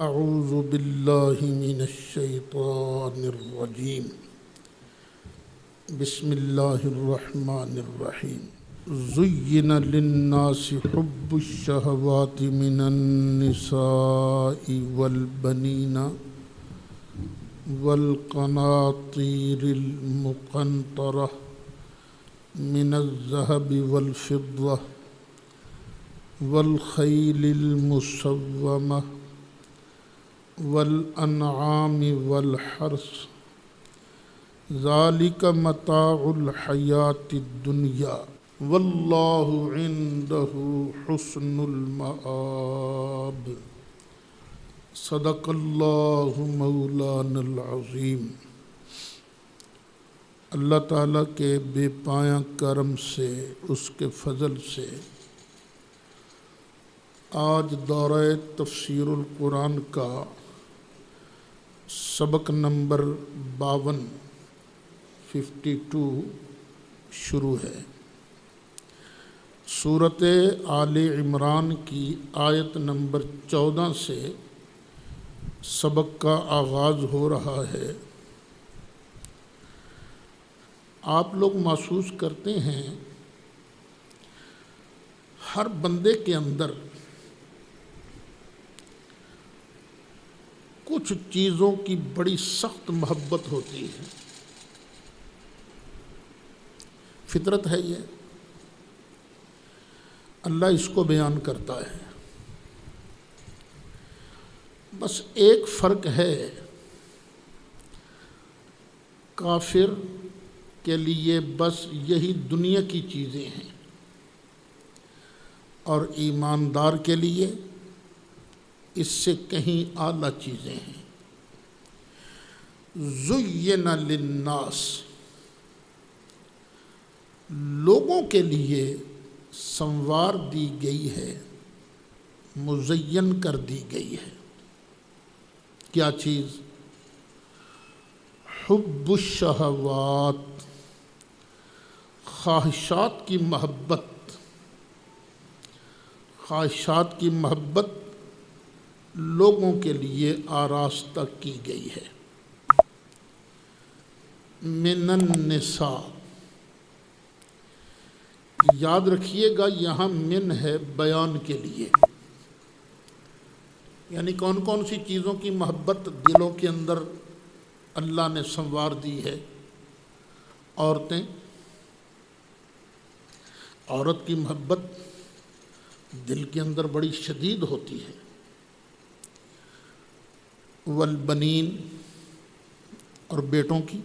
اعوذ باللہ من الشیطان الرجیم بسم اللہ الرحمن الرحیم زین للناس حب الشہوات من النساء والبنین والقناطیر المقنطرہ من الذهب والفضة والخیل المسومة والانعام والحرث ذلك متاع الحیاة الدنیا واللہ عنده حسن المآب صدق اللہ مولانا العظیم۔ اللہ تعالیٰ کے بے پایاں کرم سے، اس کے فضل سے آج دورہ تفسیر القرآن کا سبق نمبر 52 شروع ہے۔ سورۃ آل عمران کی آیت نمبر 14 سے سبق کا آغاز ہو رہا ہے۔ آپ لوگ محسوس کرتے ہیں ہر بندے کے اندر کچھ چیزوں کی بڑی سخت محبت ہوتی ہے، فطرت ہے یہ، اللہ اس کو بیان کرتا ہے۔ بس ایک فرق ہے، کافر کے لیے بس یہی دنیا کی چیزیں ہیں اور ایماندار کے لیے اس سے کہیں اعلیٰ چیزیں ہیں۔ زین للناس، لوگوں کے لیے سنوار دی گئی ہے، مزین کر دی گئی ہے۔ کیا چیز؟ حب الشہوات، خواہشات کی محبت، خواہشات کی محبت لوگوں کے لیے آراستہ کی گئی ہے۔ من النساء، یاد رکھیے گا یہاں من ہے بیان کے لیے، یعنی کون کون سی چیزوں کی محبت دلوں کے اندر اللہ نے سنوار دی ہے؟ عورتیں، عورت کی محبت دل کے اندر بڑی شدید ہوتی ہے۔ والبنین، اور بیٹوں کی،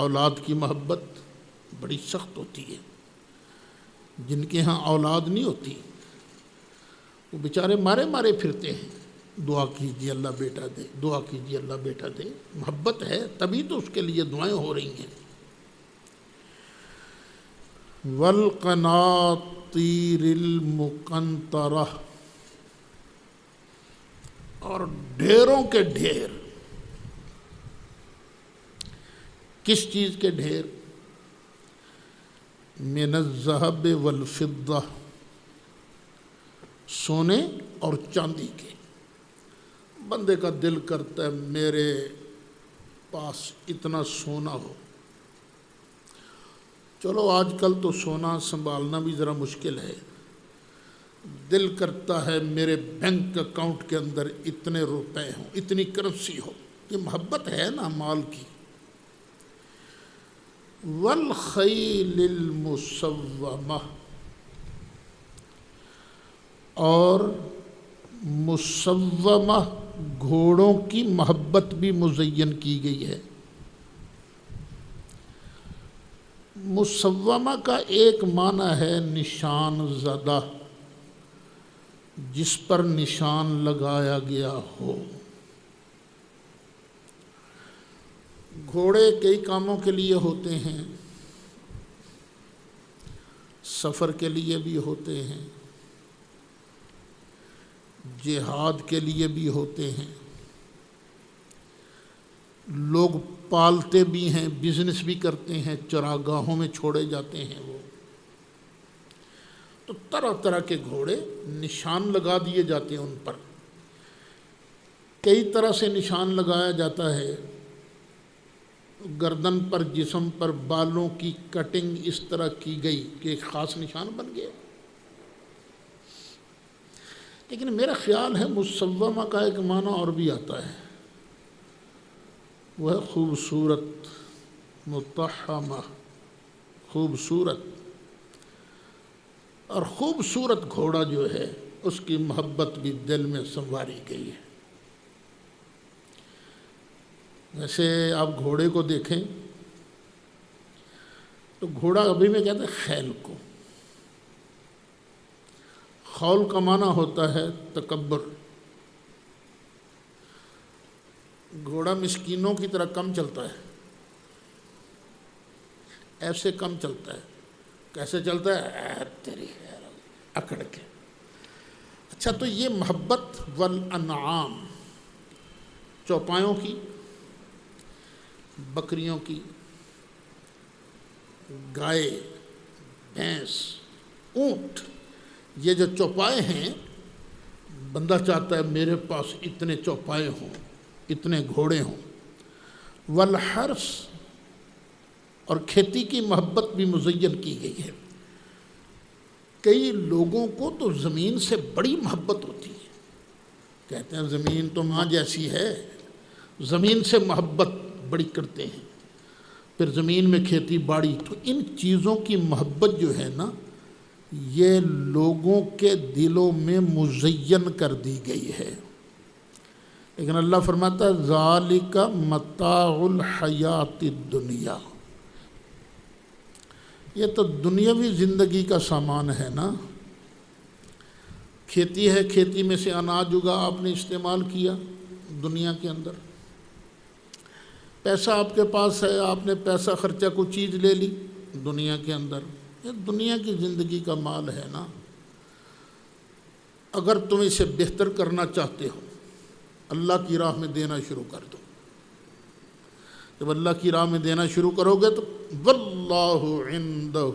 اولاد کی محبت بڑی سخت ہوتی ہے۔ جن کے ہاں اولاد نہیں ہوتی وہ بیچارے مارے مارے پھرتے ہیں، دعا کیجیے اللہ بیٹا دے، دعا کیجیے اللہ بیٹا دے۔ محبت ہے تبھی تو اس کے لیے دعائیں ہو رہی ہیں۔ والقناطیر المقنطرہ، اور ڈھیروں کے ڈھیر۔ کس چیز کے ڈھیر؟ من الذهب والفضہ، سونے اور چاندی کے۔ بندے کا دل کرتا ہے میرے پاس اتنا سونا ہو۔ چلو آج کل تو سونا سنبھالنا بھی ذرا مشکل ہے، دل کرتا ہے میرے بینک اکاؤنٹ کے اندر اتنے روپے ہوں، اتنی کرنسی ہو۔ یہ محبت ہے نا مال کی۔ والخیل المسومہ، اور مسومہ گھوڑوں کی محبت بھی مزین کی گئی ہے۔ مسومہ کا ایک معنی ہے نشان زدہ، جس پر نشان لگایا گیا ہو۔ گھوڑے کئی کاموں کے لیے ہوتے ہیں، سفر کے لیے بھی ہوتے ہیں، جہاد کے لیے بھی ہوتے ہیں، لوگ پالتے بھی ہیں، بزنس بھی کرتے ہیں، چراگاہوں میں چھوڑے جاتے ہیں وہ۔ تو طرح طرح کے گھوڑے نشان لگا دیے جاتے ہیں ان پر کئی طرح سے نشان لگایا جاتا ہے، گردن پر، جسم پر بالوں کی کٹنگ اس طرح کی گئی کہ ایک خاص نشان بن گیا۔ لیکن میرا خیال ہے مسومہ کا ایک معنی اور بھی آتا ہے، وہ ہے خوبصورت، متحمہ، خوبصورت۔ اور خوبصورت گھوڑا جو ہے اس کی محبت بھی دل میں سنواری گئی ہے۔ ویسے آپ گھوڑے کو دیکھیں تو گھوڑا ابھی میں کہتے ہیں خیل کو، خول کا معنی ہوتا ہے تکبر۔ گھوڑا مسکینوں کی طرح کم چلتا ہے، ایسے کم چلتا ہے۔ کیسے چلتا ہے؟ تیری خیر اکڑ کے۔ اچھا، تو یہ محبت والانعام، چوپایوں کی، بکریوں کی، گائے، بھینس، اونٹ، یہ جو چوپائے ہیں، بندہ چاہتا ہے میرے پاس اتنے چوپائے ہوں، اتنے گھوڑے ہوں۔ والحرث، اور کھیتی کی محبت بھی مزین کی گئی ہے۔ کئی لوگوں کو تو زمین سے بڑی محبت ہوتی ہے، کہتے ہیں زمین تو ماں جیسی ہے، زمین سے محبت بڑی کرتے ہیں، پھر زمین میں کھیتی باڑی۔ تو ان چیزوں کی محبت جو ہے نا، یہ لوگوں کے دلوں میں مزین کر دی گئی ہے۔ لیکن اللہ فرماتا ہے ذالک متاع الحیات الدنیا، یہ تو دنیاوی زندگی کا سامان ہے نا۔ کھیتی ہے، کھیتی میں سے اناج اگا، آپ نے استعمال کیا دنیا کے اندر۔ پیسہ آپ کے پاس ہے، آپ نے پیسہ خرچہ کو چیز لے لی دنیا کے اندر، یہ دنیا کی زندگی کا مال ہے نا۔ اگر تم اسے بہتر کرنا چاہتے ہو، اللہ کی راہ میں دینا شروع کر دو۔ جب اللہ کی راہ میں دینا شروع کرو گے تو واللہ عندہ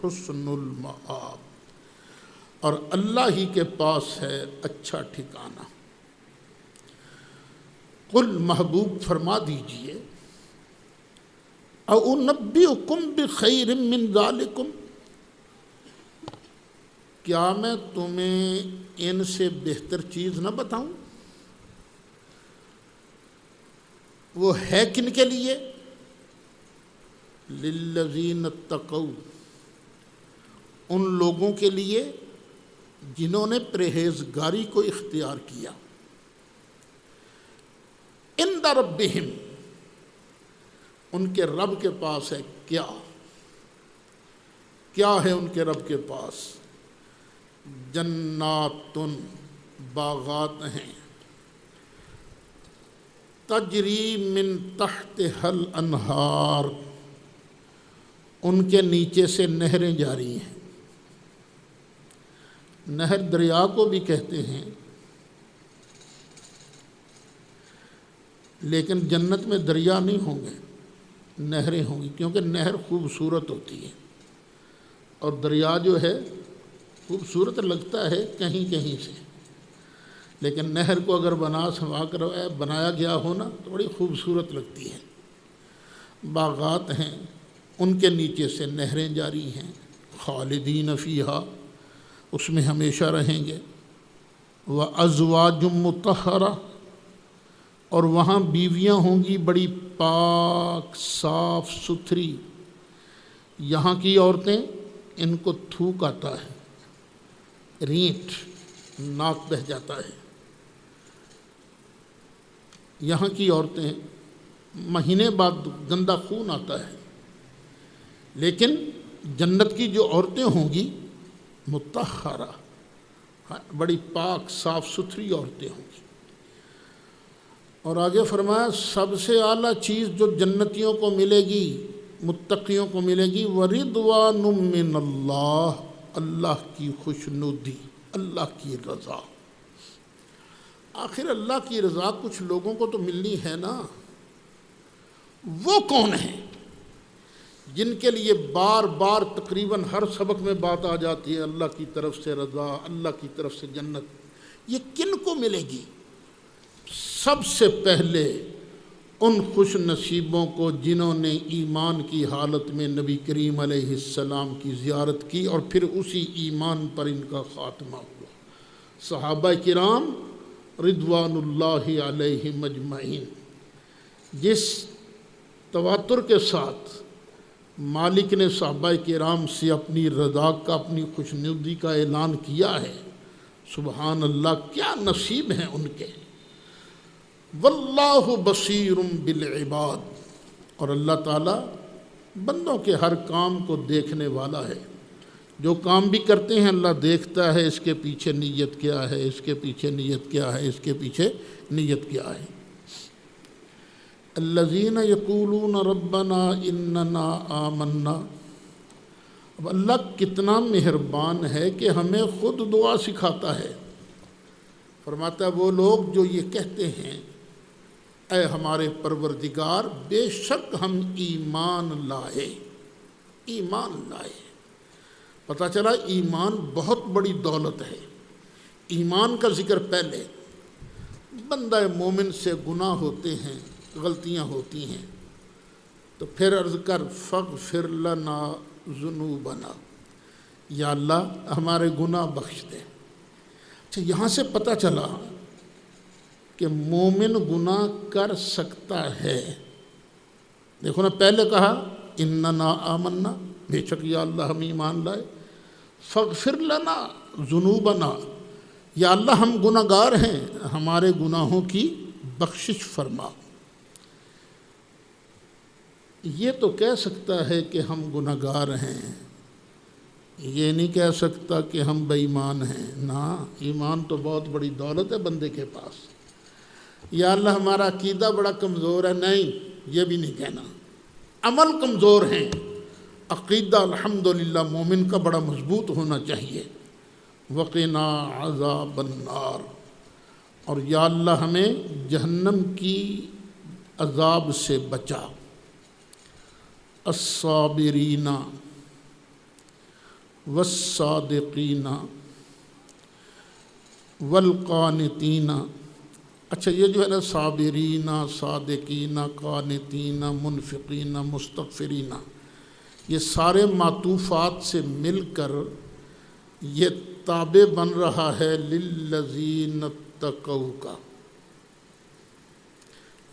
حسن المآب، اور اللہ ہی کے پاس ہے اچھا ٹھکانہ۔ قل، محبوب فرما دیجئے، اُنَبِّئُکُم بِخَیْرٍ مِّن ذَلِکُم، کیا میں تمہیں ان سے بہتر چیز نہ بتاؤں؟ وہ ہے کن کے لیے؟ للذین اتقوا، ان لوگوں کے لیے جنہوں نے پرہیزگاری کو اختیار کیا۔ عند ربہم، ان کے رب کے پاس ہے کیا ہے ان کے رب کے پاس؟ جنات، باغات ہیں، تجری من تحتها الانہار، ان کے نیچے سے نہریں جاری ہیں۔ نہر دریا کو بھی کہتے ہیں، لیکن جنت میں دریا نہیں ہوں گے، نہریں ہوں گی، کیونکہ نہر خوبصورت ہوتی ہے، اور دریا جو ہے خوبصورت لگتا ہے کہیں کہیں سے، لیکن نہر کو اگر بنایا گیا ہو نا تو بڑی خوبصورت لگتی ہے۔ باغات ہیں، ان کے نیچے سے نہریں جاری ہیں، خالدین فیہا، اس میں ہمیشہ رہیں گے۔ وَأَزْوَاجٌ مُطَہَّرَةٌ، اور وہاں بیویاں ہوں گی بڑی پاک صاف ستھری۔ یہاں کی عورتیں، ان کو تھوک آتا ہے، رینٹ، ناک بہہ جاتا ہے۔ یہاں کی عورتیں مہینے بعد گندا خون آتا ہے، لیکن جنت کی جو عورتیں ہوں گی مطہرہ، بڑی پاک صاف ستھری عورتیں ہوں گی۔ اور آگے فرمایا سب سے اعلیٰ چیز جو جنتیوں کو ملے گی، متقیوں کو ملے گی، وَرِضْوَانٌ مِّنَ اللَّهِ، اللہ کی خوشنودی، اللہ کی رضا۔ آخر اللہ کی رضا کچھ لوگوں کو تو ملنی ہے نا۔ وہ کون ہیں جن کے لیے بار بار تقریباً ہر سبق میں بات آ جاتی ہے اللہ کی طرف سے رضا، اللہ کی طرف سے جنت؟ یہ کن کو ملے گی؟ سب سے پہلے ان خوش نصیبوں کو جنہوں نے ایمان کی حالت میں نبی کریم علیہ السلام کی زیارت کی اور پھر اسی ایمان پر ان کا خاتمہ ہوا، صحابہ کرام رضوان اللہ علیہم اجمعین۔ جس تواتر کے ساتھ مالک نے صحابہ کرام سے اپنی رضا کا، اپنی خوشنودی کا اعلان کیا ہے، سبحان اللہ، کیا نصیب ہیں ان کے۔ واللہ بصیر بالعباد، اور اللہ تعالیٰ بندوں کے ہر کام کو دیکھنے والا ہے۔ جو کام بھی کرتے ہیں اللہ دیکھتا ہے، اس کے پیچھے نیت کیا ہے، اس کے پیچھے نیت کیا ہے، اس کے پیچھے نیت کیا ہے۔ الذین یقولون ربنا اننا آمنا، اب اللہ کتنا مہربان ہے کہ ہمیں خود دعا سکھاتا ہے۔ فرماتا ہے وہ لوگ جو یہ کہتے ہیں اے ہمارے پروردگار بے شک ہم ایمان لائے، ایمان لائے۔ پتہ چلا ایمان بہت بڑی دولت ہے۔ ایمان کا ذکر پہلے، بندہ مومن سے گناہ ہوتے ہیں، غلطیاں ہوتی ہیں، تو پھر عرض کر فاغفر لنا ذنوبنا، یا اللہ ہمارے گناہ بخش دے۔ اچھا، یہاں سے پتہ چلا کہ مومن گناہ کر سکتا ہے۔ دیکھو نا، پہلے کہا اننا آمنا، بے شک یا اللہ ہم ایمان لائے، فاغفر لنا ذنوبنا، یا اللہ ہم گناہ گار ہیں، ہمارے گناہوں کی بخشش فرما۔ یہ تو کہہ سکتا ہے کہ ہم گناہ گار ہیں، یہ نہیں کہہ سکتا کہ ہم بے ایمان ہیں۔ نا، ایمان تو بہت بڑی دولت ہے بندے کے پاس۔ یا اللہ ہمارا عقیدہ بڑا کمزور ہے، نہیں، یہ بھی نہیں کہنا۔ عمل کمزور ہیں، عقیدہ الحمدللہ مومن کا بڑا مضبوط ہونا چاہیے۔ وقنا عذاب النار، اور یا اللہ ہمیں جہنم کی عذاب سے بچا۔ الصابرین والصادقین والقانتین۔ اچھا، یہ جو ہے نا صابرین، صادقین، قانتین، منفقین، مستغفرین، یہ سارے معطوفات سے مل کر یہ تابع بن رہا ہے للذین اتقوا کا۔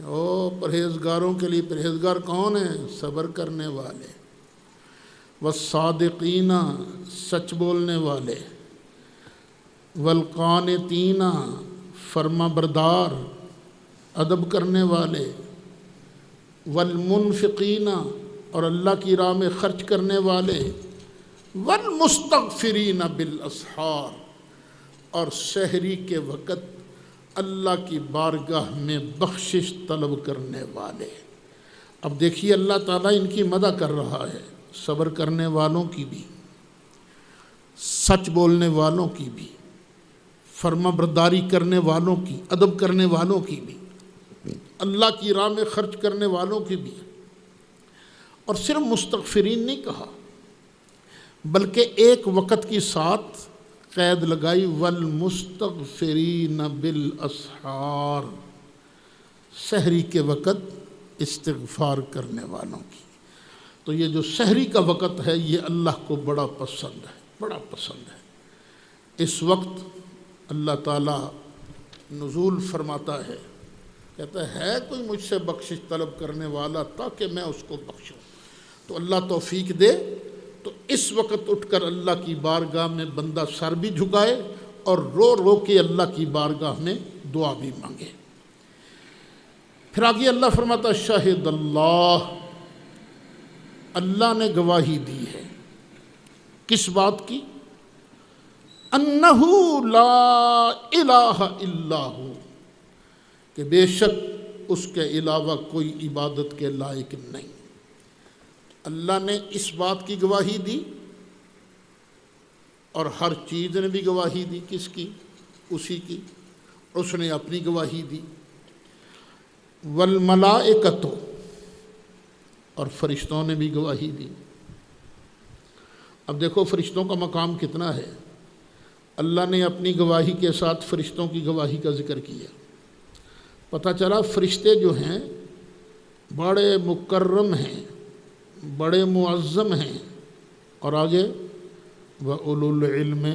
او پرہیزگاروں کے لیے، پرہیزگار کون ہیں؟ صبر کرنے والے، والصادقین، سچ بولنے والے، والقانتین، فرما بردار، ادب کرنے والے، والمنفقین، اور اللہ کی راہ میں خرچ کرنے والے، والمستغفرین بالاسحار، اور سحری کے وقت اللہ کی بارگاہ میں بخشش طلب کرنے والے۔ اب دیکھیے اللہ تعالیٰ ان کی مدح کر رہا ہے، صبر کرنے والوں کی بھی، سچ بولنے والوں کی بھی، فرما برداری کرنے والوں کی، ادب کرنے والوں کی بھی، اللہ کی راہ میں خرچ کرنے والوں کی بھی۔ اور صرف مستغفرین نہیں کہا، بلکہ ایک وقت کی ساتھ قید لگائی، والمستغفرین بالاسحار، سحری کے وقت استغفار کرنے والوں کی۔ تو یہ جو سحری کا وقت ہے یہ اللہ کو بڑا پسند ہے، بڑا پسند ہے۔ اس وقت اللہ تعالیٰ نزول فرماتا ہے، کہتا ہے کوئی مجھ سے بخشش طلب کرنے والا تاکہ میں اس کو بخشوں، تو اللہ توفیق دے تو اس وقت اٹھ کر اللہ کی بارگاہ میں بندہ سر بھی جھکائے اور رو رو کے اللہ کی بارگاہ میں دعا بھی مانگے۔ پھر آگے اللہ فرماتا شاہد اللہ، اللہ نے گواہی دی ہے، کس بات کی؟ انہو لا الہ الا ہو، کہ بے شک اس کے علاوہ کوئی عبادت کے لائق نہیں۔ اللہ نے اس بات کی گواہی دی، اور ہر چیز نے بھی گواہی دی، کس کی؟ اسی کی، اس نے اپنی گواہی دی۔ والملائکۃ، اور فرشتوں نے بھی گواہی دی۔ اب دیکھو فرشتوں کا مقام کتنا ہے، اللہ نے اپنی گواہی کے ساتھ فرشتوں کی گواہی کا ذکر کیا۔ پتہ چلا فرشتے جو ہیں بڑے مکرم ہیں، بڑے معظم ہیں، اور آگے وَأُولُو الْعِلْمِ،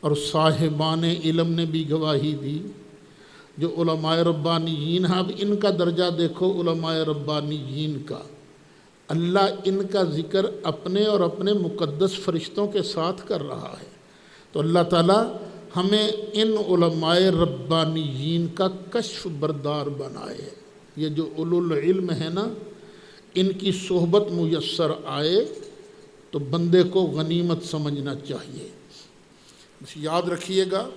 اور صاحبان علم نے بھی گواہی دی، جو علماء ربانیین ہیں۔ اب ان کا درجہ دیکھو، علماء ربانیین کا، اللہ ان کا ذکر اپنے اور اپنے مقدس فرشتوں کے ساتھ کر رہا ہے، تو اللہ تعالیٰ ہمیں ان علماء ربانیین کا کشف بردار بنائے۔ یہ جو اولو العلم ہے نا، ان کی صحبت میسر آئے تو بندے کو غنیمت سمجھنا چاہیے۔ بس یاد رکھیے گا،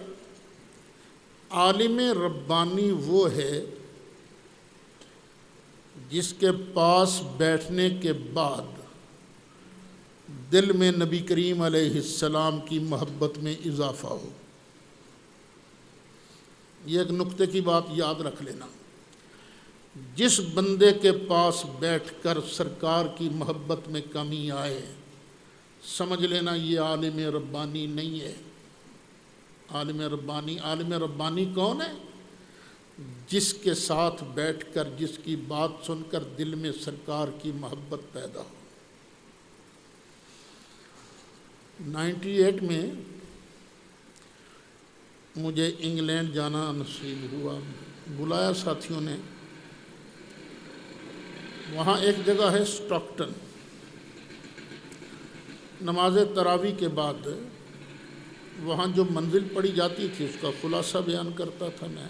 عالم ربانی وہ ہے جس کے پاس بیٹھنے کے بعد دل میں نبی کریم علیہ السلام کی محبت میں اضافہ ہو۔ یہ ایک نقطے کی بات یاد رکھ لینا، جس بندے کے پاس بیٹھ کر سرکار کی محبت میں کمی آئے، سمجھ لینا یہ عالم ربانی نہیں ہے۔ عالم ربانی کون ہے؟ جس کے ساتھ بیٹھ کر، جس کی بات سن کر دل میں سرکار کی محبت پیدا ہو۔ 98 میں مجھے انگلینڈ جانا نصیب ہوا، بلایا ساتھیوں نے۔ وہاں ایک جگہ ہے سٹاکٹن، نماز تراویح کے بعد وہاں جو منزل پڑھی جاتی تھی اس کا خلاصہ بیان کرتا تھا میں۔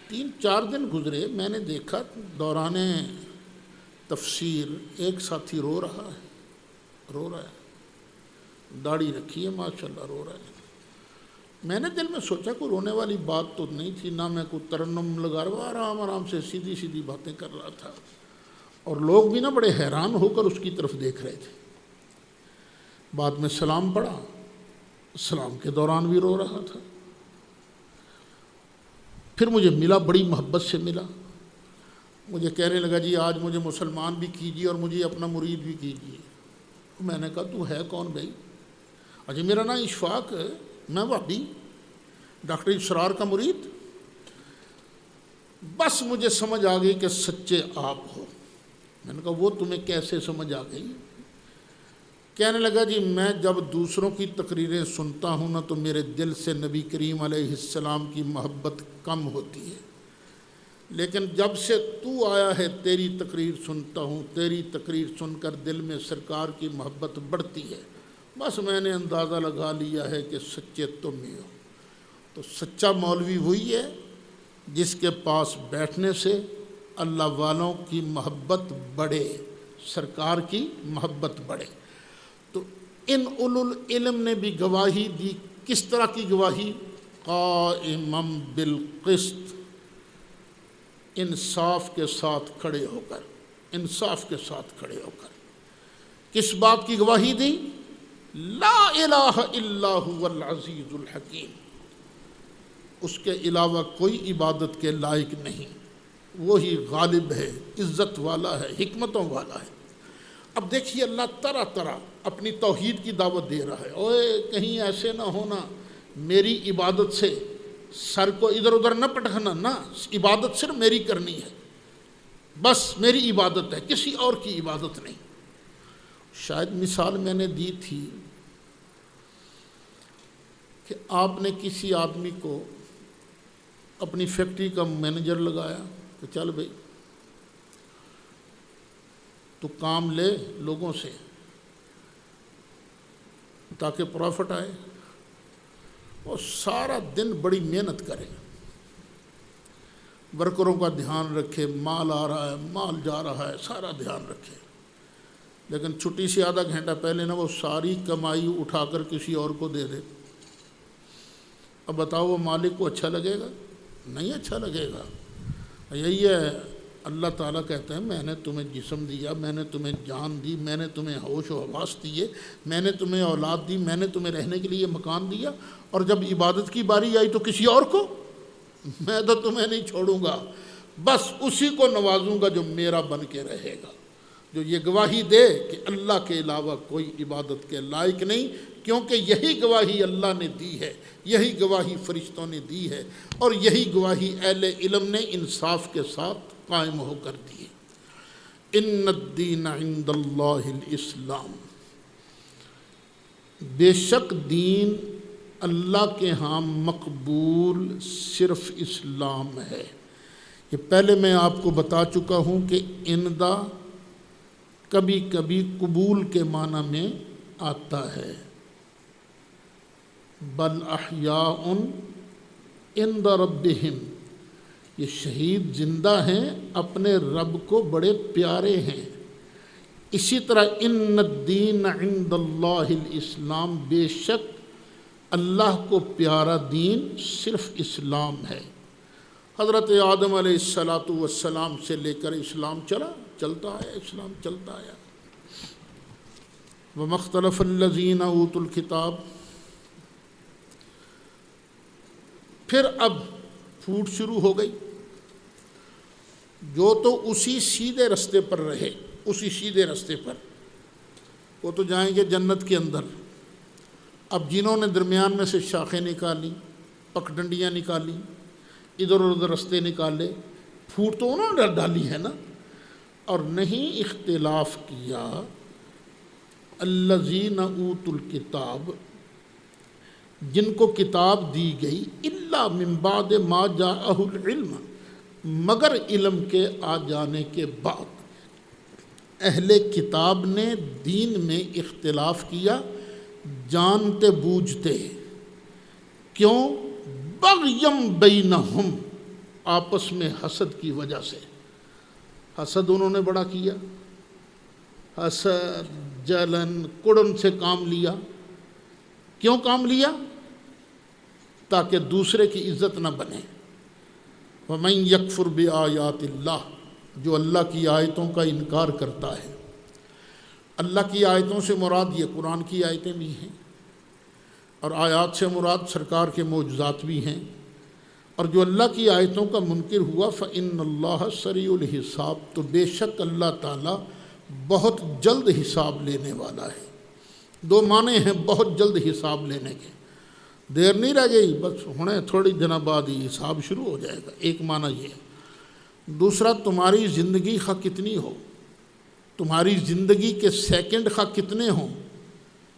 3-4 دن گزرے، میں نے دیکھا دوران تفسیر ایک ساتھی رو رہا ہے، داڑھی رکھی ہے ماشاءاللہ، رو رہا ہے۔ میں نے دل میں سوچا کوئی رونے والی بات تو نہیں تھی، نہ میں کوئی ترنم لگا رہا، آرام سے سیدھی باتیں کر رہا تھا، اور لوگ بھی نہ بڑے حیران ہو کر اس کی طرف دیکھ رہے تھے۔ بعد میں سلام پڑھا، سلام کے دوران بھی رو رہا تھا۔ پھر مجھے ملا، بڑی محبت سے ملا، مجھے کہنے لگا جی آج مجھے مسلمان بھی کیجیے اور مجھے اپنا مرید بھی کیجیے۔ میں نے کہا تو ہے کون بھائی؟ اجی میرا نام اشفاق ہے، میں وہابی ڈاکٹر اسرار کا مرید۔ بس مجھے سمجھ آ گئی کہ سچے آپ ہو۔ میں نے کہا وہ تمہیں کیسے سمجھ آ گئی؟ کہنے لگا جی میں جب دوسروں کی تقریریں سنتا ہوں نا تو میرے دل سے نبی کریم علیہ السلام کی محبت کم ہوتی ہے، لیکن جب سے تو آیا ہے تیری تقریر سنتا ہوں، تیری تقریر سن کر دل میں سرکار کی محبت بڑھتی ہے۔ بس میں نے اندازہ لگا لیا ہے کہ سچے تم ہی ہو۔ تو سچا مولوی وہی ہے جس کے پاس بیٹھنے سے اللہ والوں کی محبت بڑھے، سرکار کی محبت بڑھے۔ تو ان اولو العلم نے بھی گواہی دی۔ کس طرح کی گواہی؟ قائما بالقسط، انصاف کے ساتھ کھڑے ہو کر، انصاف کے ساتھ کھڑے ہو کر۔ کس بات کی گواہی دی؟ لا الہ الا هو العزیز الحکیم، اس کے علاوہ کوئی عبادت کے لائق نہیں، وہی غالب ہے، عزت والا ہے، حکمتوں والا ہے۔ اب دیکھیے اللہ طرح طرح اپنی توحید کی دعوت دے رہا ہے۔ اوے کہیں ایسے نہ ہونا میری عبادت سے سر کو ادھر ادھر نہ پٹکنا، نہ، عبادت صرف میری کرنی ہے، بس میری عبادت ہے، کسی اور کی عبادت نہیں۔ شاید مثال میں نے دی تھی کہ آپ نے کسی آدمی کو اپنی فیکٹری کا مینیجر لگایا کہ چل بھائی تو کام لے لوگوں سے تاکہ پروفٹ آئے، اور سارا دن بڑی محنت کرے، ورکروں کا دھیان رکھے، مال آ رہا ہے، مال جا رہا ہے، سارا دھیان رکھے، لیکن چھٹی سے آدھا گھنٹہ پہلے نہ وہ ساری کمائی اٹھا کر کسی اور کو دے دے۔ اب بتاؤ وہ مالک کو اچھا لگے گا؟ نہیں اچھا لگے گا۔ یہی ہے اللہ تعالیٰ کہتے ہیں میں نے تمہیں جسم دیا، میں نے تمہیں جان دی، میں نے تمہیں ہوش و حواس دیے، میں نے تمہیں اولاد دی، میں نے تمہیں رہنے کے لیے مکان دیا، اور جب عبادت کی باری آئی تو کسی اور کو؟ میں تو تمہیں نہیں چھوڑوں گا، بس اسی کو نوازوں گا جو میرا بن کے رہے گا، جو یہ گواہی دے کہ اللہ کے علاوہ کوئی عبادت کے لائق نہیں، کیونکہ یہی گواہی اللہ نے دی ہے، یہی گواہی فرشتوں نے دی ہے، اور یہی گواہی اہل علم نے انصاف کے ساتھ قائم ہو کر دی ہے۔ ان الدین عند اللہ الاسلام، بے شک دین اللہ کے ہاں مقبول صرف اسلام ہے۔ یہ پہلے میں آپ کو بتا چکا ہوں کہ اندہ کبھی کبھی قبول کے معنی میں آتا ہے، بل احیاء عند ربہم، یہ شہید زندہ ہیں، اپنے رب کو بڑے پیارے ہیں۔ اسی طرح ان الدین عند اللہ الاسلام، بے شک اللہ کو پیارا دین صرف اسلام ہے۔ حضرت آدم علیہ السلام سے لے کر اسلام چلتا آیا، اسلام چلتا آیا۔ وَمَا اخْتَلَفَ الَّذِينَ أُوتُوا الْكِتَابَ، پھر اب پھوٹ شروع ہو گئی۔ جو تو اسی سیدھے رستے پر رہے، اسی سیدھے رستے پر، وہ تو جائیں گے جنت کے اندر۔ اب جنہوں نے درمیان میں سے شاخیں نکالی، پگڈنڈیاں نکالی، ادھر ادھر رستے نکالے، پھوٹ تو انہوں نے ڈالی ہے نا، اور نہیں اختلاف کیا الذین اوتوا الکتاب، جن کو کتاب دی گئی، الا من بعد ما جاءہ العلم، مگر علم کے آ جانے کے بعد۔ اہل کتاب نے دین میں اختلاف کیا جانتے بوجھتے، کیوں؟ بغیم بینہم، آپس میں حسد کی وجہ سے۔ حسد انہوں نے بڑا کیا، حسد، جلن، کڑن سے کام لیا۔ کیوں کام لیا؟ تاکہ دوسرے کی عزت نہ بنے۔ وَمَن يَكْفُرْ بِآيَاتِ اللَّهِ، جو اللہ کی آیتوں کا انکار کرتا ہے۔ اللہ کی آیتوں سے مراد یہ قرآن کی آیتیں بھی ہیں، اور آیات سے مراد سرکار کے معجزات بھی ہیں۔ اور جو اللہ کی آیتوں کا منکر ہوا فَإِنَّ اللَّهَ سَرِيعُ الْحِسَابِ، تو بے شک اللہ تعالیٰ بہت جلد حساب لینے والا ہے۔ دو معنی ہیں بہت جلد حساب لینے کے، دیر نہیں رہ گئی، بس ہونے تھوڑی دنوں بعد ہی حساب شروع ہو جائے گا، ایک معنی یہ ہے۔ دوسرا، تمہاری زندگی خواہ کتنی ہو، تمہاری زندگی کے سیکنڈ خواہ کتنے ہوں،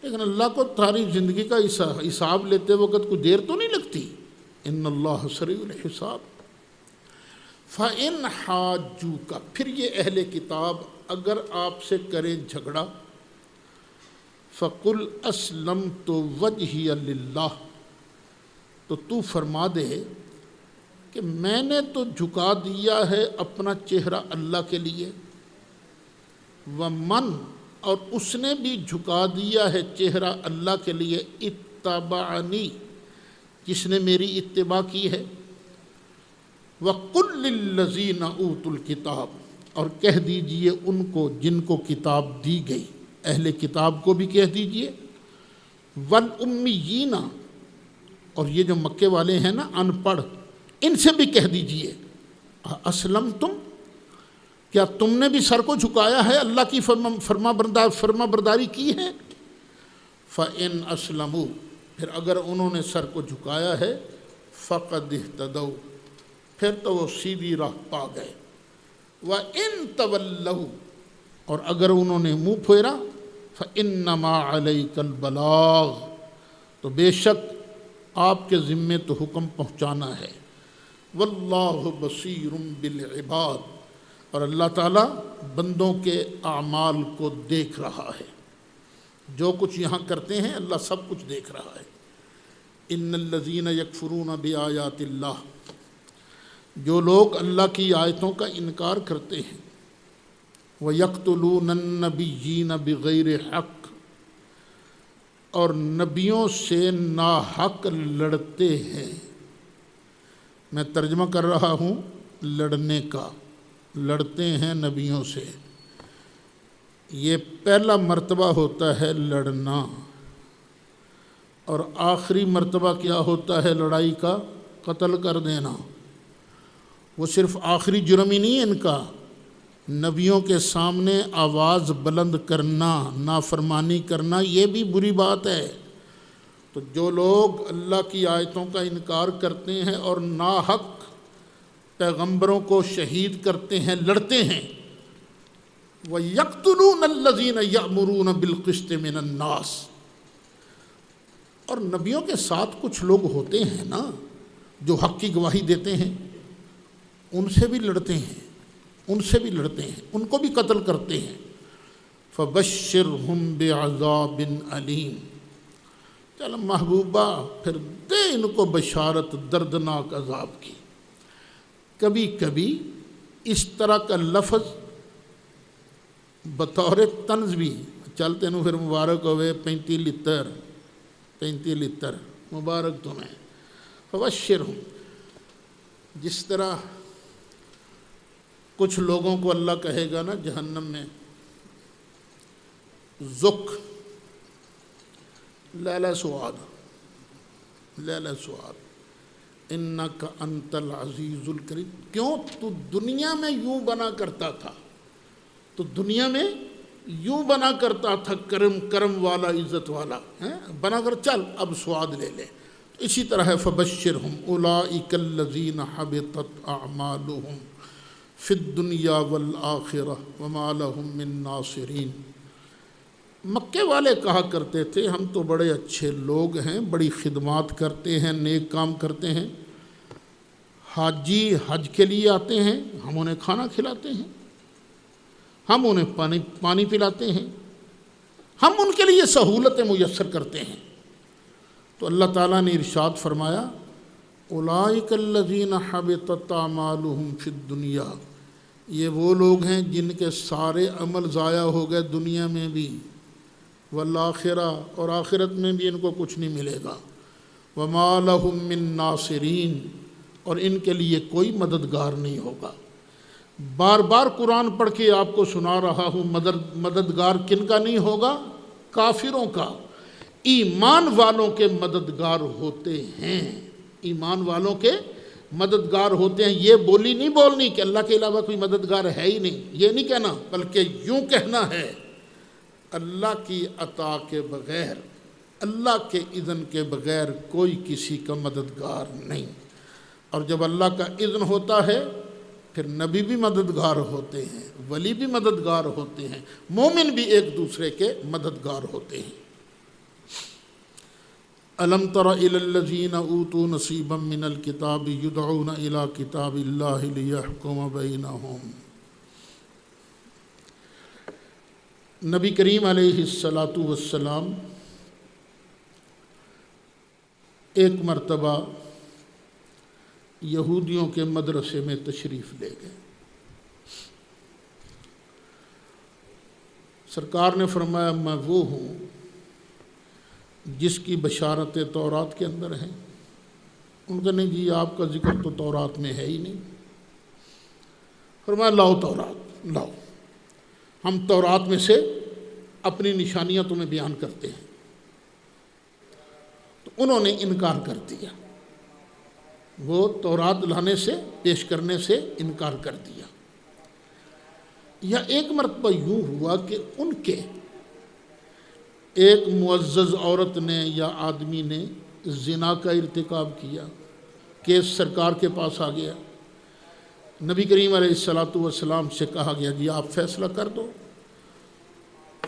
لیکن اللہ کو تمہاری زندگی کا حساب لیتے وقت کوئی دیر تو نہیں لگتی۔ ان اللہ سریع الحساب۔ فَإِنْ حَاجُّوكَ، پھر یہ اہل کتاب اگر آپ سے کریں جھگڑا، فَقُلْ أَسْلَمْتُ وَجْهِيَ لِلَّهِ، تو تو فرما دے کہ میں نے تو جھکا دیا ہے اپنا چہرہ اللہ کے لیے، وَمَنْ، اور اس نے بھی جھکا دیا ہے چہرہ اللہ کے لیے، اتبعنی، جس نے میری اتباع کی ہے۔ وَقُلْ لِلَّذِينَ أُوتُوا الْكِتَابَ، اور کہہ دیجئے ان کو جن کو کتاب دی گئی، اہل کتاب کو بھی کہہ دیجئے، وَالْأُمِّيِّينَ، اور یہ جو مکے والے ہیں نا ان پڑھ، ان سے بھی کہہ دیجئے، اسلمتم، کیا تم نے بھی سر کو جھکایا ہے، اللہ کی فرما برداری کی ہے؟ فَإِنْ أَسْلَمُوا، پھر اگر انہوں نے سر کو جھکایا ہے، فَقَدْ اهْتَدَوْا، پھر تو وہ سیدھی راہ پا گئے۔ وَإِنْ تَوَلَّوْا، اور اگر انہوں نے منہ پھیرا، فَإِنَّمَا عَلَيْكَ الْبَلَاغُ، تو بے شک آپ کے ذمے تو حکم پہنچانا ہے۔ وَاللَّهُ بَصِيرٌ بِالْعِبَادِ، اور اللہ تعالیٰ بندوں کے اعمال کو دیکھ رہا ہے، جو کچھ یہاں کرتے ہیں اللہ سب کچھ دیکھ رہا ہے۔ ان الذین یکفرون بآیات اللہ، جو لوگ اللہ کی آیتوں کا انکار کرتے ہیں، وَيَقْتُلُونَ النَّبِيِّينَ بِغَيْرِ حق، اور نبیوں سے ناحق لڑتے ہیں۔ میں ترجمہ کر رہا ہوں لڑنے کا، لڑتے ہیں نبیوں سے، یہ پہلا مرتبہ ہوتا ہے لڑنا، اور آخری مرتبہ کیا ہوتا ہے لڑائی کا؟ قتل کر دینا۔ وہ صرف آخری جرم ہی نہیں ہے ان کا، نبیوں کے سامنے آواز بلند کرنا، نافرمانی کرنا، یہ بھی بری بات ہے۔ تو جو لوگ اللہ کی آیتوں کا انکار کرتے ہیں اور ناحق پیغمبروں کو شہید کرتے ہیں، لڑتے ہیں، وَيَقْتُلُونَ الَّذِينَ يَأْمُرُونَ بِالْقِسْطِ مِنَ النَّاسِ، اور نبیوں کے ساتھ کچھ لوگ ہوتے ہیں نا جو حق کی گواہی دیتے ہیں، ان سے بھی لڑتے ہیں، ان کو بھی قتل کرتے ہیں۔ فَبَشِّرْهُمْ بِعَذَابٍ أَلِيمٍ، چل محبوبہ پھر دے ان کو بشارت دردناک عذاب کی۔ کبھی کبھی اس طرح کا لفظ بطور طنز بھی چلتے نو، پھر مبارک ہوئے 35 لتر مبارک تمہیں۔ فبشرہم، جس طرح کچھ لوگوں کو اللہ کہے گا نا جہنم میں، ذق لیلہ سعاد انک انت العزیز الکریم، کیوں تو دنیا میں یوں بنا کرتا تھا، کرم والا، عزت والا بنا کر، چل اب سعاد لے لے۔ اسی طرح ہے فبشرہم اولئک الذین حبطت اعمالہم فی الدنیا والآخرہ وما لہم من ناصرین۔ مکے والے کہا کرتے تھے ہم تو بڑے اچھے لوگ ہیں، بڑی خدمات کرتے ہیں، نیک کام کرتے ہیں، حاجی حج کے لیے آتے ہیں، ہم انہیں کھانا کھلاتے ہیں، ہم انہیں پانی پلاتے ہیں، ہم ان کے لیے سہولتیں میسر کرتے ہیں۔ تو اللہ تعالیٰ نے ارشاد فرمایا اولئک الذین حبطت اعمالہم فی الدنیا، یہ وہ لوگ ہیں جن کے سارے عمل ضائع ہو گئے دنیا میں بھی، والآخرہ، اور آخرت میں بھی ان کو کچھ نہیں ملے گا، وما لہم من ناصرین، اور ان کے لیے کوئی مددگار نہیں ہوگا۔ بار بار قرآن پڑھ کے آپ کو سنا رہا ہوں، مددگار کن کا نہیں ہوگا؟ کافروں کا۔ ایمان والوں کے مددگار ہوتے ہیں، ایمان والوں کے مددگار ہوتے ہیں۔ یہ بولی نہیں بولنی کہ اللہ کے علاوہ کوئی مددگار ہے ہی نہیں، یہ نہیں کہنا، بلکہ یوں کہنا ہے اللہ کی عطا کے بغیر، اللہ کے اذن کے بغیر کوئی کسی کا مددگار نہیں۔ اور جب اللہ کا اذن ہوتا ہے پھر نبی بھی مددگار ہوتے ہیں، ولی بھی مددگار ہوتے ہیں، مومن بھی ایک دوسرے کے مددگار ہوتے ہیں۔ الم تر الی الذین اوتوا نصیبا من الکتاب یدعون الی کتاب اللہ لیحکم بینہم۔ نبی کریم علیہ السلام ایک مرتبہ یہودیوں کے مدرسے میں تشریف لے گئے۔ سرکار نے فرمایا میں وہ ہوں جس کی بشارت تورات کے اندر ہیں۔ ان کا نہیں جی آپ کا ذکر تو تورات میں ہے ہی نہیں۔ فرمایا لاؤ تورات لاؤ، ہم تورات میں سے اپنی نشانیاں تمہیں بیان کرتے ہیں۔ تو انہوں نے انکار کر دیا، وہ تورات لانے سے، پیش کرنے سے انکار کر دیا۔ یا ایک مرتبہ یوں ہوا کہ ان کے ایک معزز عورت نے یا آدمی نے زنا کا ارتکاب کیا، کیس سرکار کے پاس آ گیا، نبی کریم علیہ السلام سے کہا گیا جی آپ فیصلہ کر دو۔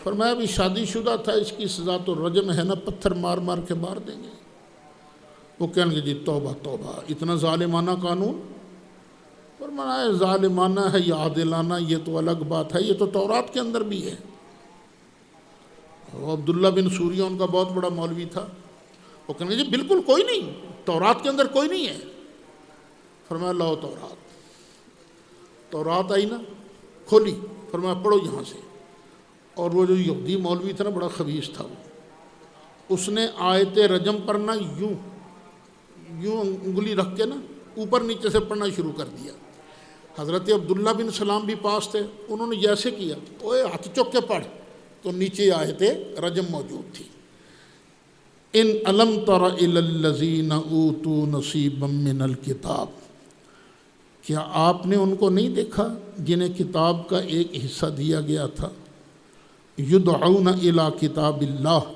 فرمایا ابھی شادی شدہ تھا، اس کی سزا تو رجم ہے نا، پتھر مار مار کے مار دیں گے۔ وہ کہیں گے جی توبہ توبہ، اتنا ظالمانہ قانون؟ فرمایا ظالمانہ ہے یا عادلانہ یہ تو الگ بات ہے، یہ تو تورات کے اندر بھی ہے۔ وہ عبداللہ بن سوریہ ان کا بہت بڑا مولوی تھا، وہ کہیں گے جی بالکل کوئی نہیں، تورات کے اندر کوئی نہیں ہے۔ فرمایا لاؤ تورات آئی نا، کھولی، فرمایا پڑھو یہاں سے۔ اور وہ جو یہودی مولوی تھا نا بڑا خبیث تھا، اس نے آیت رجم پڑھنا یوں انگلی رکھ کے نا اوپر نیچے سے پڑھنا شروع کر دیا۔ حضرت عبداللہ بن سلام بھی پاس تھے، انہوں نے جیسے کیا اوے ہاتھ چوک کے پڑھ، تو نیچے آیت رجم موجود تھی۔ ان الم تر الی الذین اوتوا نصیبا من الکتاب، کیا آپ نے ان کو نہیں دیکھا جنہیں کتاب کا ایک حصہ دیا گیا تھا؟ یدعون الی کتاب اللہ،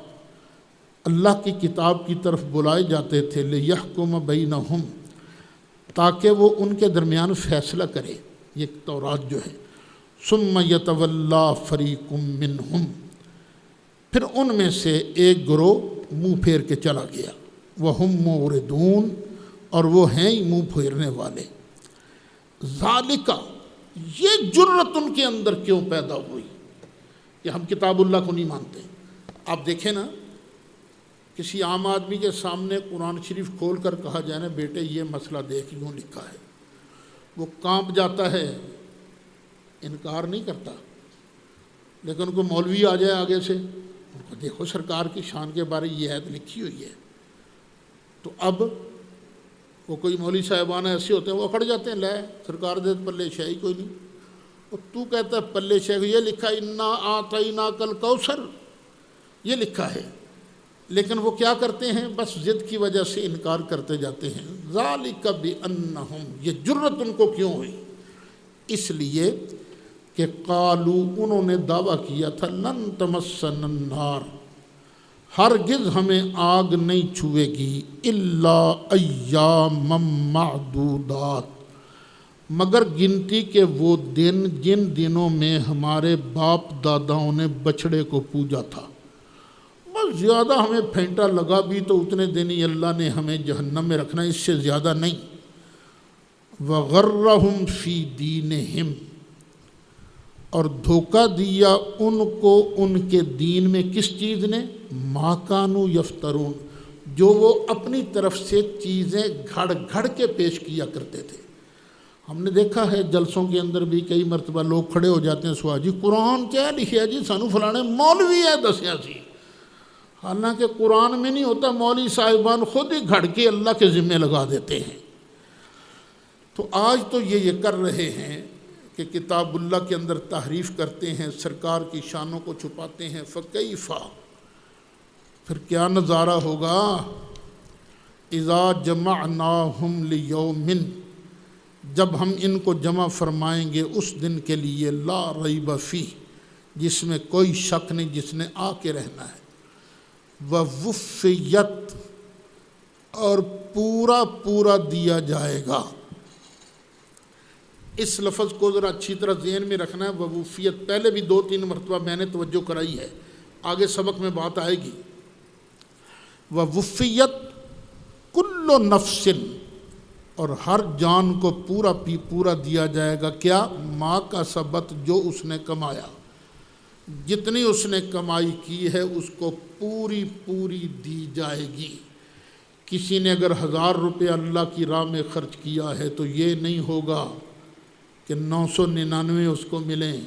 اللہ کی کتاب کی طرف بلائے جاتے تھے، لیحکم بینہم، تاکہ وہ ان کے درمیان فیصلہ کرے، یہ تورات جو ہے۔ ثم یتولی فریق منہم، پھر ان میں سے ایک گروہ منہ پھیر کے چلا گیا، وہم معرضون، اور وہ ہیں ہی منہ پھیرنے والے۔ ذالک، یہ جرت ان کے اندر کیوں پیدا ہوئی کہ ہم کتاب اللہ کو نہیں مانتے؟ آپ دیکھیں نا، کسی عام آدمی کے سامنے قرآن شریف کھول کر کہا جائے نا بیٹے یہ مسئلہ دیکھ یوں لکھا ہے، وہ کانپ جاتا ہے، انکار نہیں کرتا۔ لیکن کوئی مولوی آ جائے آگے سے، ان کو دیکھو سرکار کی شان کے بارے یہ آیت لکھی ہوئی ہے، تو اب وہ کوئی مولوی صاحبان ایسے ہوتے ہیں وہ اکھڑ جاتے ہیں، لے سرکار دے پلے شے ہی کوئی نہیں، اور تو کہتا ہے پلے شے یہ لکھا انا اعطیناک الکوثر، یہ لکھا ہے، لیکن وہ کیا کرتے ہیں؟ بس ضد کی وجہ سے انکار کرتے جاتے ہیں۔ ذالک بانہم، یہ جرت ان کو کیوں ہوئی؟ اس لیے کہ قالو، انہوں نے دعویٰ کیا تھا، لن تمسن النار، ہرگز ہمیں آگ نہیں چھوئے گی، الا ایاما معدودات، مگر گنتی کے وہ دن جن دنوں میں ہمارے باپ داداؤں نے بچڑے کو پوجا تھا، بس زیادہ ہمیں پھینٹا لگا بھی تو اتنے دن ہی اللہ نے ہمیں جہنم میں رکھنا، اس سے زیادہ نہیں۔ وغرہم فی دینہم، اور دھوکہ دیا ان کو ان کے دین میں، کس چیز نے؟ ما کانوا یفترون، جو وہ اپنی طرف سے چیزیں گھڑ گھڑ کے پیش کیا کرتے تھے۔ ہم نے دیکھا ہے جلسوں کے اندر بھی کئی مرتبہ لوگ کھڑے ہو جاتے ہیں، سوال جی قرآن کیا لکھا جی، سانو فلانے مولوی ہے دسیا سی، حالانکہ قرآن میں نہیں ہوتا، مولوی صاحبان خود ہی گھڑ کے اللہ کے ذمے لگا دیتے ہیں۔ تو آج تو یہ کر رہے ہیں کہ کتاب اللہ کے اندر تحریف کرتے ہیں، سرکار کی شانوں کو چھپاتے ہیں، فکیف، پھر کیا نظارہ ہوگا؟ اذا جمعناہم لیوم، جب ہم ان کو جمع فرمائیں گے اس دن کے لیے، لا ریب فیہ، جس میں کوئی شک نہیں، جس نے آ کے رہنا ہے، ووفیت، اور پورا پورا دیا جائے گا۔ اس لفظ کو ذرا اچھی طرح ذہن میں رکھنا ہے، ووفیت پہلے بھی 2-3 مرتبہ میں نے توجہ کرائی ہے، آگے سبق میں بات آئے گی۔ ووفیت کل نفس، اور ہر جان کو پورا دیا جائے گا، کیا؟ ما کا سبت، جو اس نے کمایا، جتنی اس نے کمائی کی ہے اس کو پوری دی جائے گی۔ کسی نے اگر 1000 روپے اللہ کی راہ میں خرچ کیا ہے تو یہ نہیں ہوگا کہ 999 اس کو ملیں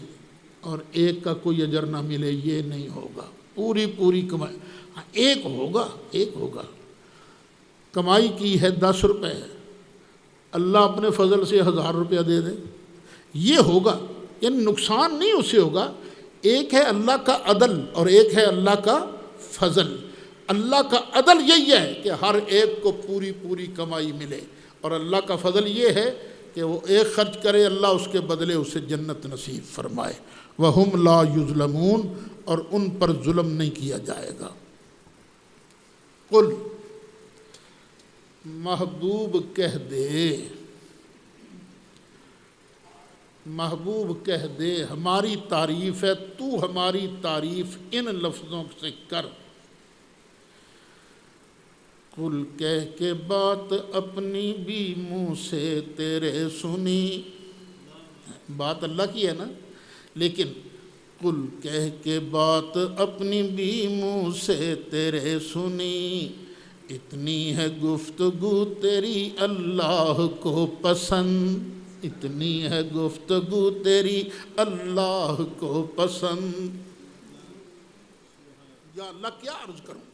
اور ایک کا کوئی اجر نہ ملے، یہ نہیں ہوگا، پوری کمائی۔ ایک ہوگا، کمائی کی ہے 10 روپے، اللہ اپنے فضل سے 1000 روپیہ دے دے، یہ ہوگا، یعنی نقصان نہیں اسے ہوگا۔ ایک ہے اللہ کا عدل اور ایک ہے اللہ کا فضل۔ اللہ کا عدل یہی ہے کہ ہر ایک کو پوری کمائی ملے، اور اللہ کا فضل یہ ہے کہ وہ ایک خرچ کرے، اللہ اس کے بدلے اسے جنت نصیب فرمائے۔ وَهُمْ لَا يُظْلَمُونَ، اور ان پر ظلم نہیں کیا جائے گا۔ قل، محبوب کہہ دے، ہماری تعریف ہے، تو ہماری تعریف ان لفظوں سے کر۔ قل، کہہ کے بات اپنی بھی منہ سے تیرے سنی، بات اللہ کی ہے نا، لیکن قل، کہہ کے بات اپنی بھی منہ سے تیرے سنی، اتنی ہے گفتگو تیری اللہ کو پسند، اتنی ہے گفتگو تیری اللہ کو پسند۔ یا اللہ کیا عرض کروں؟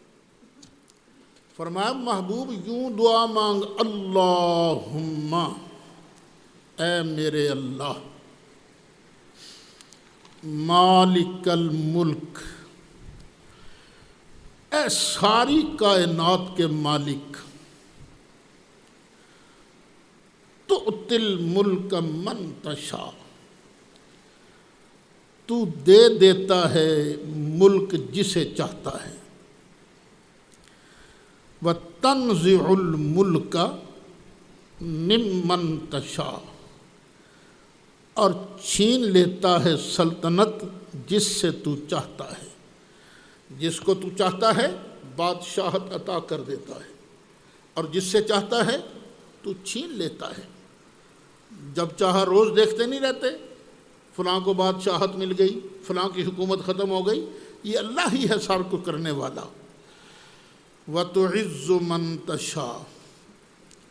فرمایا محبوب یوں دعا مانگ، اللہم، اے میرے اللہ، مالک الملک، اے ساری کائنات کے مالک، تو تؤتی الملک من تشاء، تو دے دیتا ہے ملک جسے چاہتا ہے، وتنزع الملک ممن تشاء، اور چھین لیتا ہے سلطنت جس سے تو چاہتا ہے، جس کو تو چاہتا ہے بادشاہت عطا کر دیتا ہے، اور جس سے چاہتا ہے تو چھین لیتا ہے۔ جب چاہا روز دیکھتے نہیں رہتے فلاں کو بادشاہت مل گئی، فلاں کی حکومت ختم ہو گئی، یہ اللہ ہی ہے سار کو کرنے والا۔ وَتُعِزُّ مَن تَشَاءُ،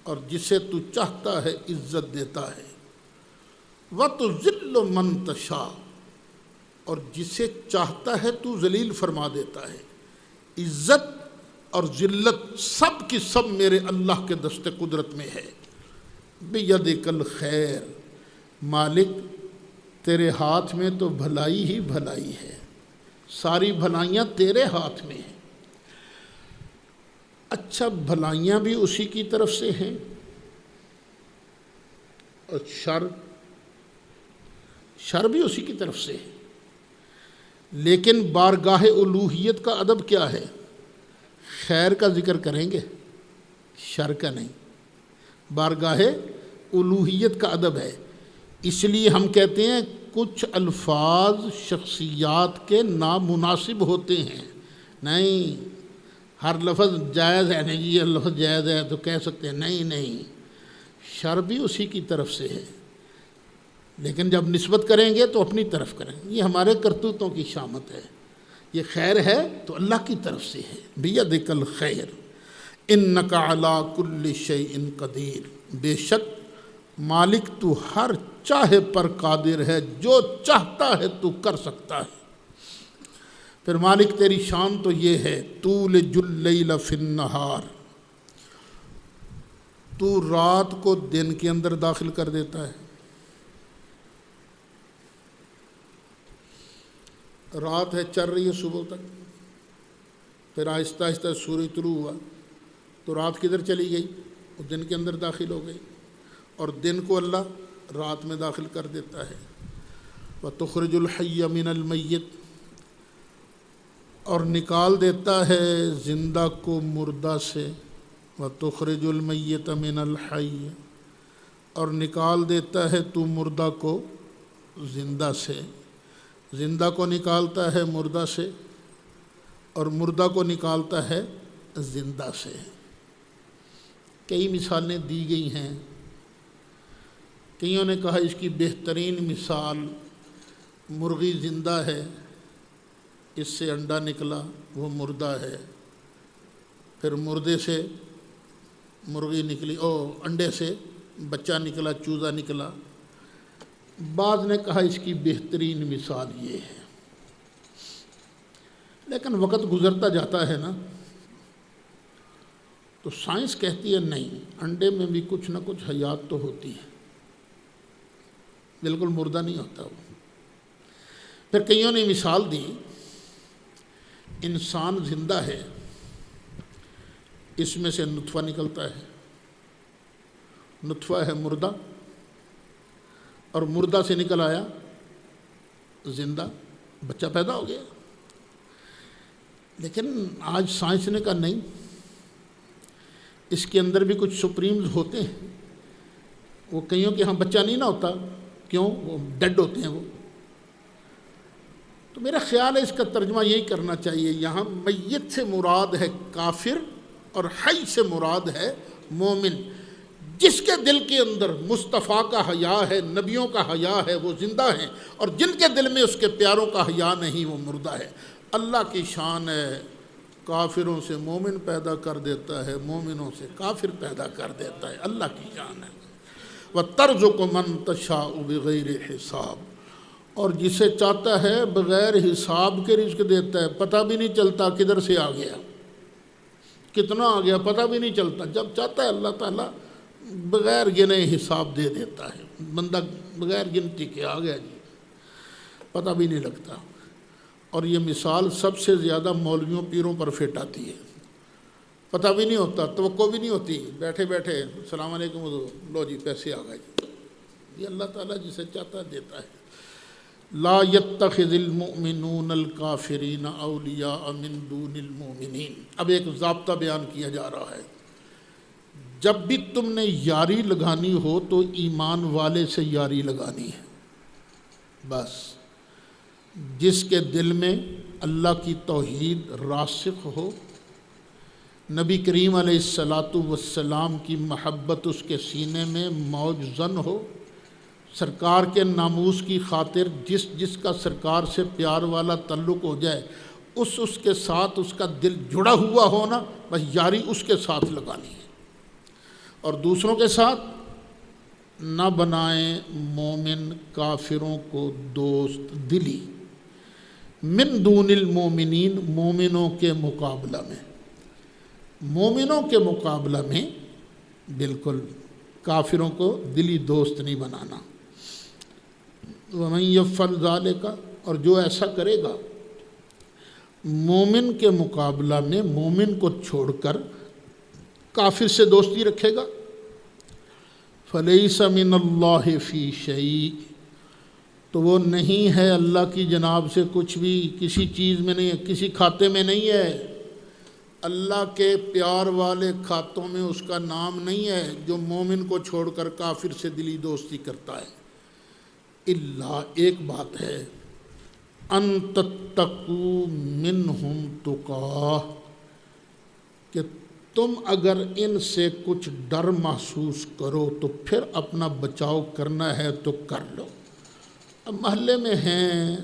اور جسے تو چاہتا ہے عزت دیتا ہے، وَتُذِلُّ مَن تَشَاءُ، اور جسے چاہتا ہے تو ذلیل فرما دیتا ہے۔ عزت اور ذلت سب کی سب میرے اللہ کے دست قدرت میں ہے۔ بِیَدِکَ الْخَیرُ، مالک تیرے ہاتھ میں تو بھلائی ہی بھلائی ہے، ساری بھلائیاں تیرے ہاتھ میں ہیں۔ اچھا، بھلائیاں بھی اسی کی طرف سے ہیں، اور شر بھی اسی کی طرف سے ہے، لیکن بارگاہ الوہیت کا ادب کیا ہے؟ خیر کا ذکر کریں گے، شر کا نہیں۔ بارگاہ الوہیت کا ادب ہے، اس لیے ہم کہتے ہیں کچھ الفاظ شخصیات کے نامناسب ہوتے ہیں۔ نہیں، ہر لفظ جائز ہے، نہیں یہ لفظ جائز ہے تو کہہ سکتے ہیں، نہیں، شر بھی اسی کی طرف سے ہے، لیکن جب نسبت کریں گے تو اپنی طرف کریں گے۔ یہ ہمارے کرتوتوں کی شامت ہے، یہ خیر ہے تو اللہ کی طرف سے ہے۔ بیدک الخیر انک علی کل شیء قدیر، بے شک مالک تو ہر چاہے پر قادر ہے، جو چاہتا ہے تو کر سکتا ہے۔ پھر مالک تیری شان تو یہ ہے، تولج اللیل فی النہار، تو رات کو دن کے اندر داخل کر دیتا ہے۔ رات ہے چل رہی ہے صبح تک، پھر آہستہ آہستہ سورج طلوع ہوا تو رات کدھر چلی گئی؟ وہ دن کے اندر داخل ہو گئی، اور دن کو اللہ رات میں داخل کر دیتا ہے۔ وَتُخْرِجُ الْحَيَّ مِنَ الْمَيِّتِ، اور نکال دیتا ہے زندہ کو مردہ سے۔ وَتُخْرِجُ الْمَيِّتَ مِنَ الْحَيِّ، اور نکال دیتا ہے تو مردہ کو زندہ سے۔ زندہ کو نکالتا ہے مردہ سے، اور مردہ کو نکالتا ہے زندہ سے۔ کئی مثالیں دی گئی ہیں، کئیوں نے کہا اس کی بہترین مثال مرغی زندہ ہے، اس سے انڈا نکلا وہ مردہ ہے، پھر مردے سے مرغی نکلی، انڈے سے بچہ نکلا، چوزا نکلا۔ بعض نے کہا اس کی بہترین مثال یہ ہے، لیکن وقت گزرتا جاتا ہے نا تو سائنس کہتی ہے نہیں، انڈے میں بھی کچھ نہ کچھ حیات تو ہوتی ہے، بالکل مردہ نہیں ہوتا وہ۔ پھر کئیوں نے مثال دی، انسان زندہ ہے، اس میں سے نطفہ نکلتا ہے، نطفہ ہے مردہ، اور مردہ سے نکل آیا زندہ، بچہ پیدا ہو گیا۔ لیکن آج سائنس نے کہا نہیں، اس کے اندر بھی کچھ سپریمز ہوتے ہیں، وہ کئیوں کے ہاں بچہ نہیں نہ ہوتا، کیوں؟ وہ ڈیڈ ہوتے ہیں وہ۔ تو میرا خیال ہے اس کا ترجمہ یہی کرنا چاہیے، یہاں میت سے مراد ہے کافر، اور حی سے مراد ہے مومن۔ جس کے دل کے اندر مصطفیٰ کا حیا ہے، نبیوں کا حیا ہے، وہ زندہ ہیں، اور جن کے دل میں اس کے پیاروں کا حیا نہیں، وہ مردہ ہے۔ اللہ کی شان ہے، کافروں سے مومن پیدا کر دیتا ہے، مومنوں سے کافر پیدا کر دیتا ہے، اللہ کی شان ہے۔ وَتَرْزُقُ مَن تَشَاءُ بِغَيْرِ حِسَابٍ، اور جسے چاہتا ہے بغیر حساب کے رزق دیتا ہے، پتہ بھی نہیں چلتا کدھر سے آ گیا، کتنا آ گیا پتہ بھی نہیں چلتا۔ جب چاہتا ہے اللہ تعالیٰ بغیر گنے حساب دے دیتا ہے، بندہ بغیر گنتی کے آ گیا جی، پتہ بھی نہیں لگتا۔ اور یہ مثال سب سے زیادہ مولویوں پیروں پر فٹ آتی ہے۔ پتہ بھی نہیں ہوتا، توقع بھی نہیں ہوتی، بیٹھے بیٹھے السلام علیکم، لو جی پیسے آ گئے جی۔ یہ اللہ تعالیٰ جسے چاہتا ہے دیتا ہے۔ لا يتخذ المؤمنون الکافرین اولیاء من دون المؤمنین۔ اب ایک ضابطہ بیان کیا جا رہا ہے، جب بھی تم نے یاری لگانی ہو تو ایمان والے سے یاری لگانی ہے، بس جس کے دل میں اللہ کی توحید راسخ ہو، نبی کریم علیہ السلام کی محبت اس کے سینے میں موج زن ہو، سرکار کے ناموس کی خاطر جس کا سرکار سے پیار والا تعلق ہو جائے، اس کے ساتھ اس کا دل جڑا ہوا ہونا، بس یاری اس کے ساتھ لگانی ہے۔ اور دوسروں کے ساتھ نہ بنائیں مومن کافروں کو دوست دلی، من دون المومنین، مومنوں کے مقابلہ میں، مومنوں کے مقابلہ میں بالکل کافروں کو دلی دوست نہیں بنانا۔ وَمَن يَفْعَلْ ذَلِكَ، اور جو ایسا کرے گا مومن کے مقابلہ میں، مومن کو چھوڑ کر کافر سے دوستی رکھے گا، فَلَيْسَ مِنَ اللَّهِ فِي شَيْءٍ، تو وہ نہیں ہے اللہ کی جناب سے کچھ بھی، کسی چیز میں نہیں ہے، کسی کھاتے میں نہیں ہے، اللہ کے پیار والے کھاتوں میں اس کا نام نہیں ہے، جو مومن کو چھوڑ کر کافر سے دلی دوستی کرتا ہے۔ الا، ایک بات ہے، ان تتقوا منہم تقاہ، کہ تم اگر ان سے کچھ ڈر محسوس کرو تو پھر اپنا بچاؤ کرنا ہے تو کر لو۔ اب محلے میں ہیں،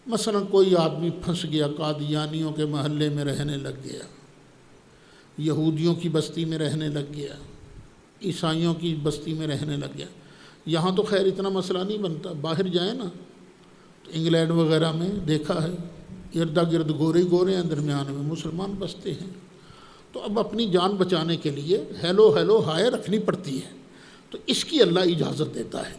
مثلا کوئی آدمی پھنس گیا، قادیانیوں کے محلے میں رہنے لگ گیا، یہودیوں کی بستی میں رہنے لگ گیا، عیسائیوں کی بستی میں رہنے لگ گیا۔ یہاں تو خیر اتنا مسئلہ نہیں بنتا، باہر جائیں نا تو انگلینڈ وغیرہ میں دیکھا ہے، ارد گرد گورے گورے ہیں، درمیان میں مسلمان بستے ہیں، تو اب اپنی جان بچانے کے لیے ہیلو ہیلو ہائے رکھنی پڑتی ہے، تو اس کی اللہ اجازت دیتا ہے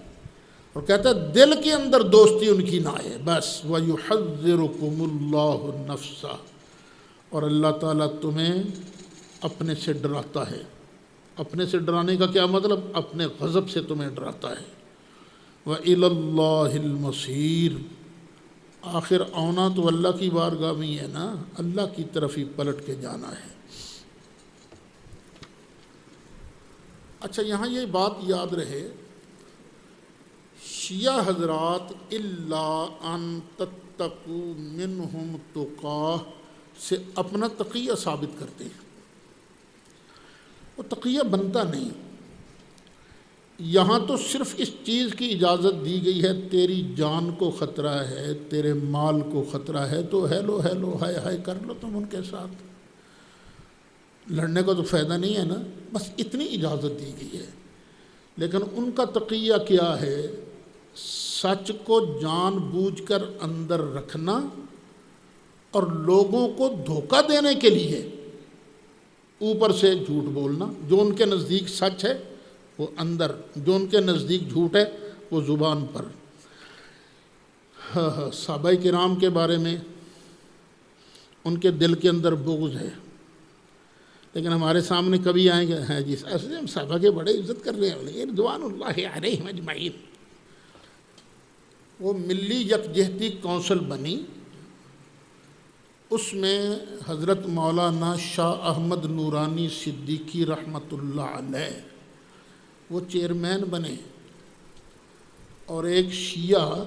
اور کہتا ہے دل کے اندر دوستی ان کی نہ آئے، بس وَيُحَذِّرُكُمُ اللَّهُ نَفْسَهُ، اور اللہ تعالیٰ تمہیں اپنے سے ڈراتا ہے۔ اپنے سے ڈرانے کا کیا مطلب؟ اپنے غضب سے تمہیں ڈراتا ہے۔ وَإِلَى اللَّهِ الْمَصِيرُ، آخر آنا تو اللہ کی بارگاہ میں ہے نا، اللہ کی طرف ہی پلٹ کے جانا ہے۔ اچھا، یہاں یہ بات یاد رہے، شیعہ حضرات الا ان تتقوا منہم تقاہ سے اپنا تقیہ ثابت کرتے ہیں، وہ تقیہ بنتا نہیں۔ یہاں تو صرف اس چیز کی اجازت دی گئی ہے، تیری جان کو خطرہ ہے، تیرے مال کو خطرہ ہے، تو ہیلو ہیلو ہائے ہائے کر لو تم ان کے ساتھ، لڑنے کا تو فائدہ نہیں ہے نا، بس اتنی اجازت دی گئی ہے۔ لیکن ان کا تقیہ کیا ہے؟ سچ کو جان بوجھ کر اندر رکھنا اور لوگوں کو دھوکہ دینے کے لیے اوپر سے جھوٹ بولنا، جو ان کے نزدیک سچ ہے وہ اندر، جو ان کے نزدیک جھوٹ ہے وہ زبان پر۔ صحابہ کرام کے بارے میں ان کے دل کے اندر بغض ہے، لیکن ہمارے سامنے کبھی آئیں گے ہیں جی ایسے ہم صحابہ کے بڑے عزت کر رہے ہیں، رضوان اللہ علیہم اجمعین۔ وہ ملی یکجہتی کونسل بنی، اس میں حضرت مولانا شاہ احمد نورانی صدیقی رحمۃ اللہ علیہ وہ چیئرمین بنے، اور ایک شیعہ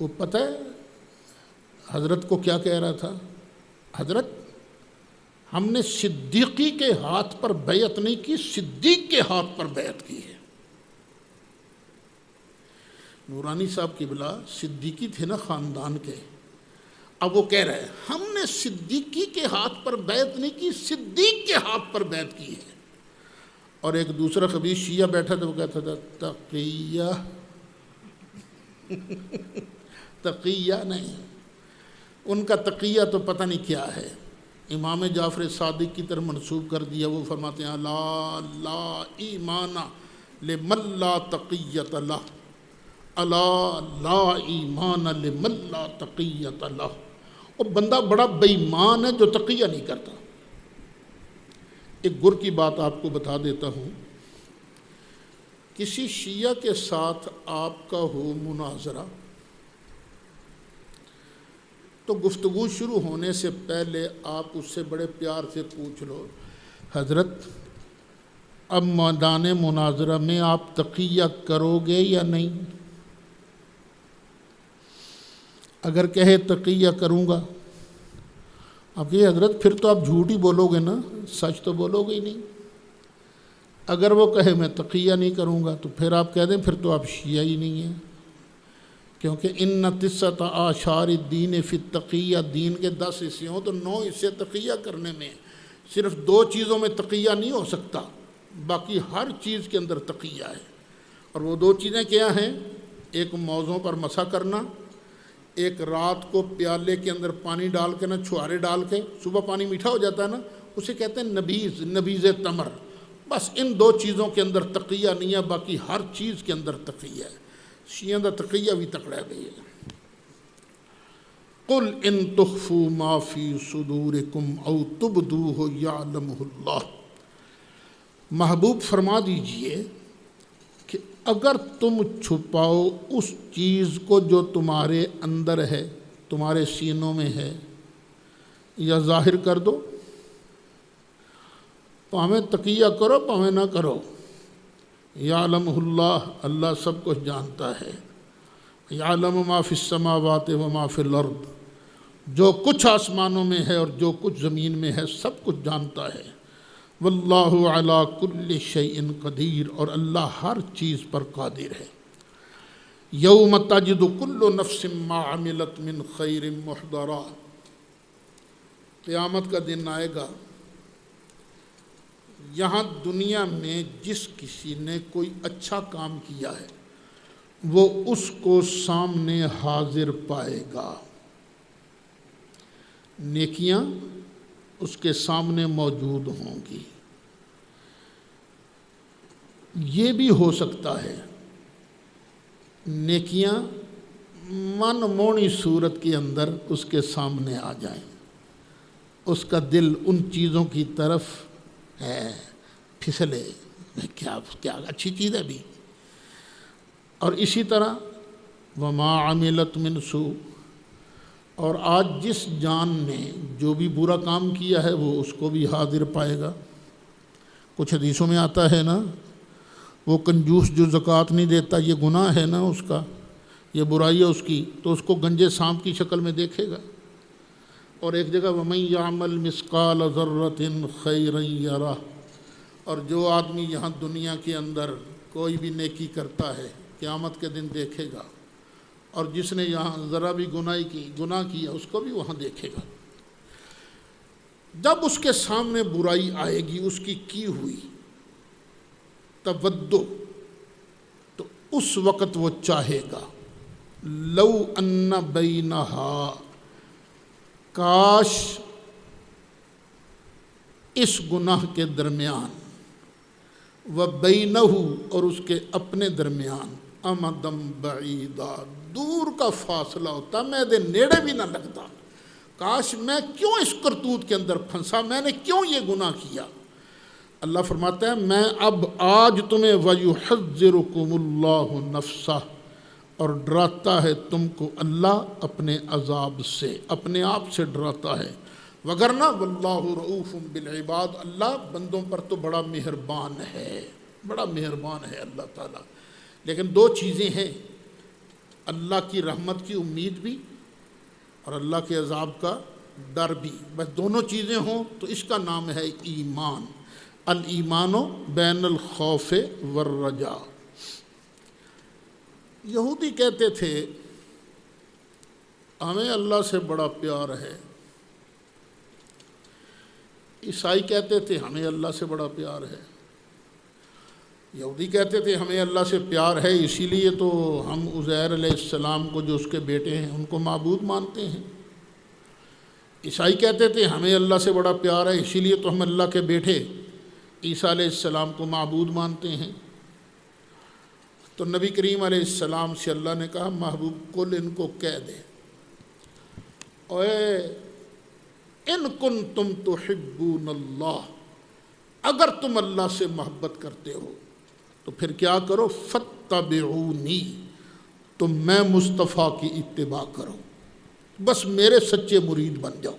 وہ پتہ ہے حضرت کو کیا کہہ رہا تھا؟ حضرت ہم نے صدیقی کے ہاتھ پر بیعت نہیں کی، صدیق کے ہاتھ پر بیعت کی ہے۔ نورانی صاحب قبلہ صدیقی تھے نا خاندان کے، اب وہ کہہ رہے ہیں ہم نے صدیقی کے ہاتھ پر بیعت نہیں کی، صدیق کے ہاتھ پر بیعت کی ہے۔ اور ایک دوسرا خبیث شیعہ بیٹھا تھا، وہ کہتا تھا تقیہ تقیہ نہیں، ان کا تقیہ تو پتہ نہیں کیا ہے، امام جعفر صادق کی طرف منسوب کر دیا۔ وہ فرماتے ہیں لا ایمان لمن لا تقیۃ لہ، الا لا ایمان لمن لا تقیۃ لہ۔ اور بندہ بڑا بے ایمان ہے جو تقیہ نہیں کرتا، ایک گر کی بات آپ کو بتا دیتا ہوں. کسی شیعہ کے ساتھ آپ کا ہو مناظرہ تو گفتگو شروع ہونے سے پہلے آپ اس سے بڑے پیار سے پوچھ لو، حضرت اب میدان مناظرہ میں آپ تقیہ کرو گے یا نہیں؟ اگر کہے تقیہ کروں گا، آپ کہیے حضرت پھر تو آپ جھوٹ ہی بولو گے نا، سچ تو بولو گے ہی نہیں. اگر وہ کہے میں تقیہ نہیں کروں گا تو پھر آپ کہہ دیں پھر تو آپ شیعہ ہی نہیں ہیں، کیونکہ ان تسعۃ اعشار الدین فی التقیہ، دین کے 10 حصے ہوں تو 9 حصے تقیہ کرنے میں. صرف 2 چیزوں میں تقیہ نہیں ہو سکتا، باقی ہر چیز کے اندر تقیہ ہے. اور وہ 2 چیزیں کیا ہیں؟ ایک موضوع پر مسح کرنا، ایک رات کو پیالے کے اندر پانی ڈال کے نا، چھوارے ڈال کے، صبح پانی میٹھا ہو جاتا ہے نا، اسے کہتے ہیں نبیذ تمر. بس ان 2 چیزوں کے اندر تقیہ نہیں ہے، باقی ہر چیز کے اندر تقیہ ہے. شیعہ دا تقیہ بھی تکڑا ہے بھئی. قل ان تخفوا ما فی صدورکم او تبدوہ یعلمہ اللہ. محبوب فرما دیجئے کہ اگر تم چھپاؤ اس چیز کو جو تمہارے اندر ہے، تمہارے سینوں میں ہے، یا ظاہر کر دو، پاویں تقیہ کرو پاویں نہ کرو، یعلمہ اللہ، اللہ سب کچھ جانتا ہے. یعلم ما فی السماوات و ما فی الارض، جو کچھ آسمانوں میں ہے اور جو کچھ زمین میں ہے سب کچھ جانتا ہے. واللہ علی کل شیء قدیر، اور اللہ ہر چیز پر قادر ہے. یوم تجد کل نفس ما عملت من خیر محضرا، قیامت کا دن آئے گا، یہاں دنیا میں جس کسی نے کوئی اچھا کام کیا ہے وہ اس کو سامنے حاضر پائے گا، نیکیاں اس کے سامنے موجود ہوں گی. یہ بھی ہو سکتا ہے نیکیاں من مونی صورت کے اندر اس کے سامنے آ جائیں، اس کا دل ان چیزوں کی طرف ہے پھسلے، کیا اچھی چیز ہے بھی. اور اسی طرح وما عملت من سوء، اور آج جس جان نے جو بھی برا کام کیا ہے وہ اس کو بھی حاضر پائے گا. کچھ حدیثوں میں آتا ہے نا، وہ کنجوس جو زکوٰۃ نہیں دیتا یہ گناہ ہے نا اس کا، یہ برائی ہے اس کی، تو اس کو گنجے سانپ کی شکل میں دیکھے گا. اور ایک جگہ وَمَن يَعْمَلْ مِثْقَالَ ذَرَّةٍ خَيْرًا يَرَهُ، اور جو آدمی یہاں دنیا کے اندر کوئی بھی نیکی کرتا ہے قیامت کے دن دیکھے گا، اور جس نے یہاں ذرا بھی گناہ کیا اس کو بھی وہاں دیکھے گا. جب اس کے سامنے برائی آئے گی اس کی ہوئی تودو، تو اس وقت وہ چاہے گا لو ان بینہا، کاش اس گناہ کے درمیان، و بینہ، اور اس کے اپنے درمیان، امدم بعیدا، دور کا فاصلہ ہوتا، میں دے نیڑے بھی نہ لگتا. کاش میں کیوں اس کرتوت کے اندر پھنسا، میں نے کیوں یہ گناہ کیا. اللہ فرماتا ہے میں اب آج تمہیں وَيُحَذِّرُكُمُ اللَّهُ نَفْسَهُ، اور ڈراتا ہے تم کو اللہ اپنے عذاب سے، اپنے آپ سے ڈراتا ہے. وگرنہ واللہ رؤوف بالعباد، اللہ بندوں پر تو بڑا مہربان ہے، بڑا مہربان ہے اللہ تعالیٰ. لیکن 2 چیزیں ہیں، اللہ کی رحمت کی امید بھی اور اللہ کے عذاب کا ڈر بھی. بس دونوں چیزیں ہوں تو اس کا نام ہے ایمان. الایمان بین الخوف والرجاء. یہودی کہتے تھے ہمیں اللہ سے بڑا پیار ہے، عیسائی کہتے تھے ہمیں اللہ سے بڑا پیار ہے. یہودی کہتے تھے ہمیں اللہ سے پیار ہے اسی لیے تو ہم عزیر علیہ السلام کو جو اس کے بیٹے ہیں ان کو معبود مانتے ہیں. عیسائی کہتے تھے ہمیں اللہ سے بڑا پیار ہے اسی لیے تو ہم اللہ کے بیٹے عیسیٰ علیہ السلام کو معبود مانتے ہیں. تو نبی کریم علیہ السلام سے اللہ نے کہا محبوب کل ان کو کہہ دے، اے ان کنتم تحبون اللہ، اگر تم اللہ سے محبت کرتے ہو تو پھر کیا کرو؟ فاتبعونی، تم میں مصطفیٰ کی اتباع کرو، بس میرے سچے مرید بن جاؤ۔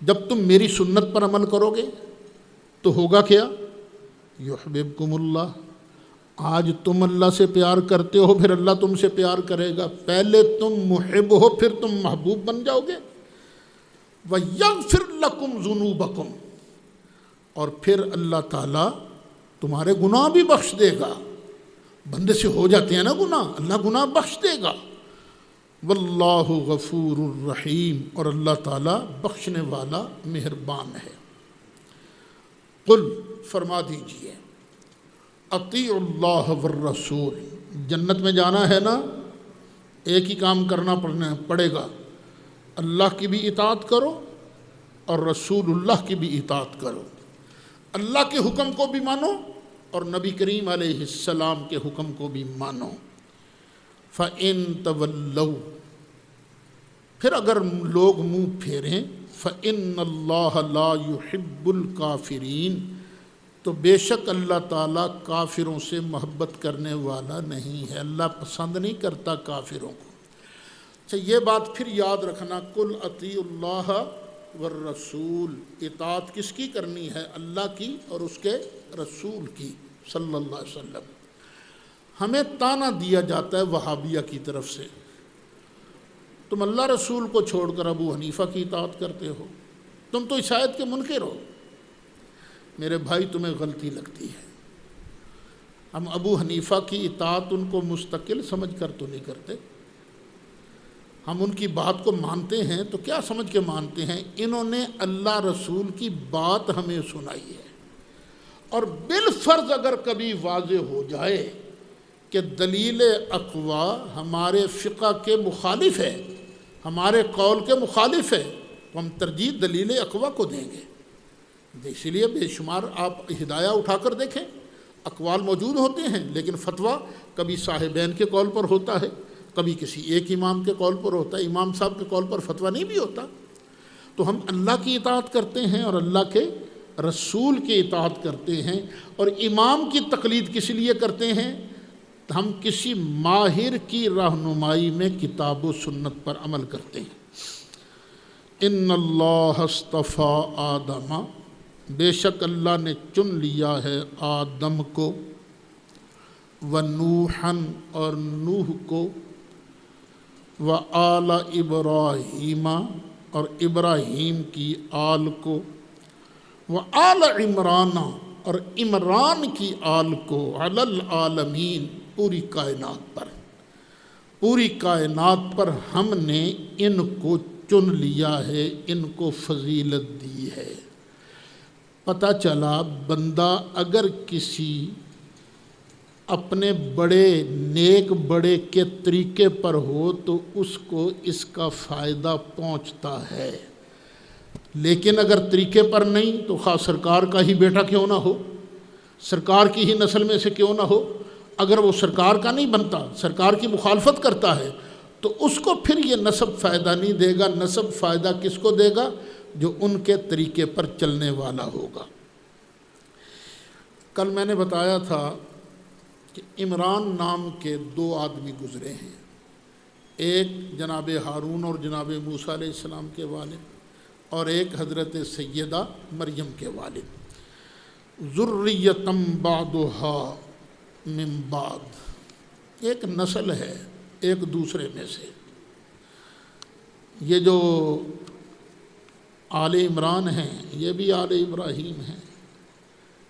جب تم میری سنت پر عمل کرو گے تو ہوگا کیا؟ یحببکم اللہ، آج تم اللہ سے پیار کرتے ہو، پھر اللہ تم سے پیار کرے گا۔ پہلے تم محب ہو، پھر تم محبوب بن جاؤ گے۔ وَيَغْفِرْ لَكُمْ ذُنُوبَكُمْ، اور پھر اللہ تعالیٰ تمہارے گناہ بھی بخش دے گا۔ بندے سے ہو جاتے ہیں نا گناہ، اللہ گناہ بخش دے گا۔ واللہ غفور الرحیم، اور اللہ تعالیٰ بخشنے والا مہربان ہے۔ قل، فرما دیجئے، اطیعوا اللہ والرسول، جنت میں جانا ہے نا، ایک ہی کام کرنا پڑے گا، اللہ کی بھی اطاعت کرو اور رسول اللہ کی بھی اطاعت کرو۔ اللہ کے حکم کو بھی مانو اور نبی کریم علیہ السلام کے حکم کو بھی مانو۔ فَإِن تَوَلَّوْا، پھر اگر لوگ منہ پھیریں، فَإِنَّ اللَّهَ لَا يُحِبُّ الْكَافِرِينَ، تو بے شک اللہ تعالیٰ کافروں سے محبت کرنے والا نہیں ہے، اللہ پسند نہیں کرتا کافروں کو۔ اچھا یہ بات پھر یاد رکھنا، قل اطیعوا اللہ والرسول، اطاعت کس کی کرنی ہے؟ اللہ کی اور اس کے رسول کی صلی اللہ علیہ وسلم۔ ہمیں طعنہ دیا جاتا ہے وہابیہ کی طرف سے، تم اللہ رسول کو چھوڑ کر ابو حنیفہ کی اطاعت کرتے ہو، تم تو عیسائیت کے منکر ہو۔ میرے بھائی تمہیں غلطی لگتی ہے، ہم ابو حنیفہ کی اطاعت ان کو مستقل سمجھ کر تو نہیں کرتے، ہم ان کی بات کو مانتے ہیں تو کیا سمجھ کے مانتے ہیں؟ انہوں نے اللہ رسول کی بات ہمیں سنائی ہے، اور بالفرض اگر کبھی واضح ہو جائے کہ دلیل اقوا ہمارے فقہ کے مخالف ہے، ہمارے قول کے مخالف ہے، تو ہم ترجیح دلیل اقوا کو دیں گے۔ اسی لیے بے شمار آپ ہدایہ اٹھا کر دیکھیں، اقوال موجود ہوتے ہیں، لیکن فتویٰ کبھی صاحبین کے قول پر ہوتا ہے، کبھی کسی ایک امام کے قول پر ہوتا ہے، امام صاحب کے قول پر فتویٰ نہیں بھی ہوتا۔ تو ہم اللہ کی اطاعت کرتے ہیں اور اللہ کے رسول کی اطاعت کرتے ہیں، اور امام کی تقلید کس لیے کرتے ہیں؟ ہم کسی ماہر کی رہنمائی میں کتاب و سنت پر عمل کرتے ہیں۔ ان اللہ اصطفیٰ آدم، بے شک اللہ نے چن لیا ہے آدم کو، ونوحًا، اور نوح کو، وآل ابراہیم، اور ابراہیم کی آل کو، وآل عمران، اور عمران کی آل کو، علی العالمین، پوری کائنات پر، پوری کائنات پر ہم نے ان کو چن لیا ہے، ان کو فضیلت دی ہے۔ پتہ چلا بندہ اگر کسی اپنے بڑے نیک بڑے کے طریقے پر ہو تو اس کو اس کا فائدہ پہنچتا ہے، لیکن اگر طریقے پر نہیں تو خواہ سرکار کا ہی بیٹا کیوں نہ ہو، سرکار کی ہی نسل میں سے کیوں نہ ہو، اگر وہ سرکار کا نہیں بنتا، سرکار کی مخالفت کرتا ہے، تو اس کو پھر یہ نسب فائدہ نہیں دے گا۔ نسب فائدہ کس کو دے گا؟ جو ان کے طریقے پر چلنے والا ہوگا۔ کل میں نے بتایا تھا کہ عمران نام کے 2 آدمی گزرے ہیں، ایک جناب ہارون اور جناب موسیٰ علیہ السلام کے والد، اور ایک حضرت سیدہ مریم کے والد۔ ذریۃ بعضھا من بعض، ایک نسل ہے ایک دوسرے میں سے۔ یہ جو آل عمران ہیں یہ بھی آل ابراہیم ہیں،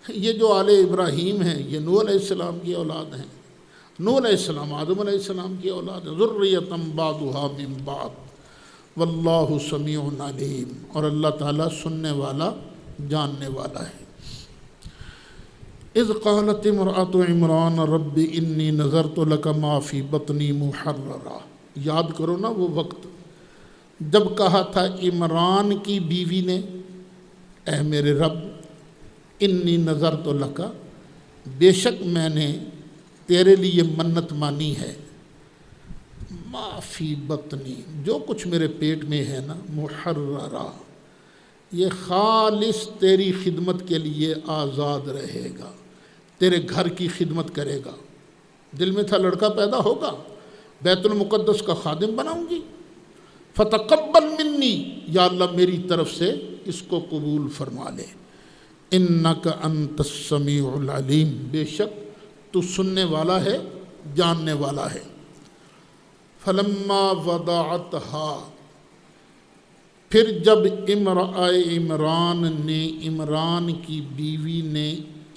یہ جو آل ابراہیم ہیں یہ نوح علیہ السلام کی اولاد ہیں، نوح علیہ السلام آدم علیہ السلام کی اولاد ہیں۔ ذریۃ بعضھا من بعض واللہ سمیع علیم، اور اللہ تعالیٰ سننے والا جاننے والا ہے۔ اذ قالت امرأة عمران رب انی نذرت لک ما فی بطنی محررا، یاد کرو نا وہ وقت جب کہا تھا عمران کی بیوی نے، اے میرے رب، انی نذرت لک، بے شک میں نے تیرے لیے منت مانی ہے، ما فی بطنی، جو کچھ میرے پیٹ میں ہے نا، محررا، یہ خالص تیری خدمت کے لیے آزاد رہے گا، تیرے گھر کی خدمت کرے گا۔ دل میں تھا لڑکا پیدا ہوگا، بیت المقدس کا خادم بناؤں گی، فتقبل منی، یا اللہ میری طرف سے اس کو قبول فرما لے، انک انت السمیع العلیم، بے شک تو سننے والا ہے، جاننے والا ہے۔ فلما وضعتھا، پھر جب عمران نے، عمران کی بیوی نے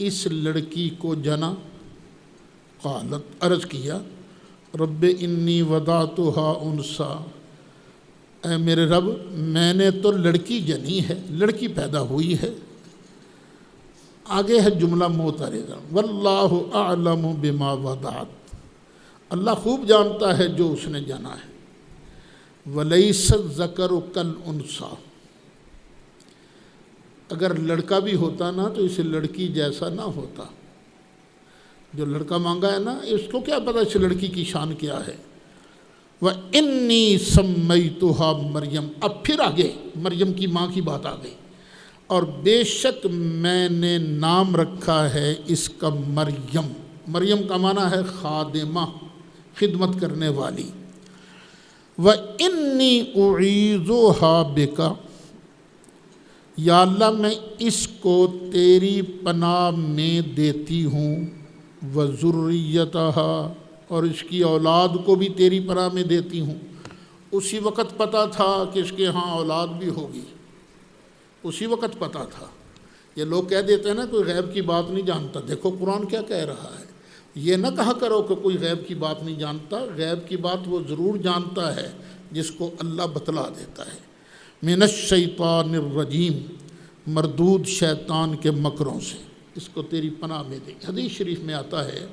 اس لڑکی کو جنا، قالت، عرض کیا، رب انی وضعتھا انثی، اے میرے رب میں نے تو لڑکی جنی ہے، لڑکی پیدا ہوئی ہے۔ آگے ہے جملہ معترضہ، واللہ اعلم بما وضعت، اللہ خوب جانتا ہے جو اس نے جنا ہے۔ ولیس الذکر کالانثی، اگر لڑکا بھی ہوتا نا تو اسے لڑکی جیسا نہ ہوتا، جو لڑکا مانگا ہے نا اس کو کیا پتہ اس لڑکی کی شان کیا ہے۔ وَإِنِّي سَمَّيْتُهَا مریم، اب پھر آگے مریم کی ماں کی بات آ گئی، اور بے شک میں نے نام رکھا ہے اس کا مریم، مریم کا معنی ہے خادمہ، خدمت کرنے والی۔ وَإِنِّي أُعِيذُهَا بِكَ، یا اللہ میں اس کو تیری پناہ میں دیتی ہوں، وَذُرِّيَّتَهَا، اور اس کی اولاد کو بھی تیری پناہ میں دیتی ہوں۔ اسی وقت پتہ تھا کہ اس کے ہاں اولاد بھی ہوگی، اسی وقت پتہ تھا۔ یہ لوگ کہہ دیتے ہیں نا کوئی غیب کی بات نہیں جانتا، دیکھو قرآن کیا کہہ رہا ہے، یہ نہ کہا کرو کہ کوئی غیب کی بات نہیں جانتا، غیب کی بات وہ ضرور جانتا ہے جس کو اللہ بتلا دیتا ہے۔ من الشیطان الرجیم، مردود شیطان کے مکروں سے، اس کو تیری پناہ میں دے۔ حدیث شریف میں آتا ہے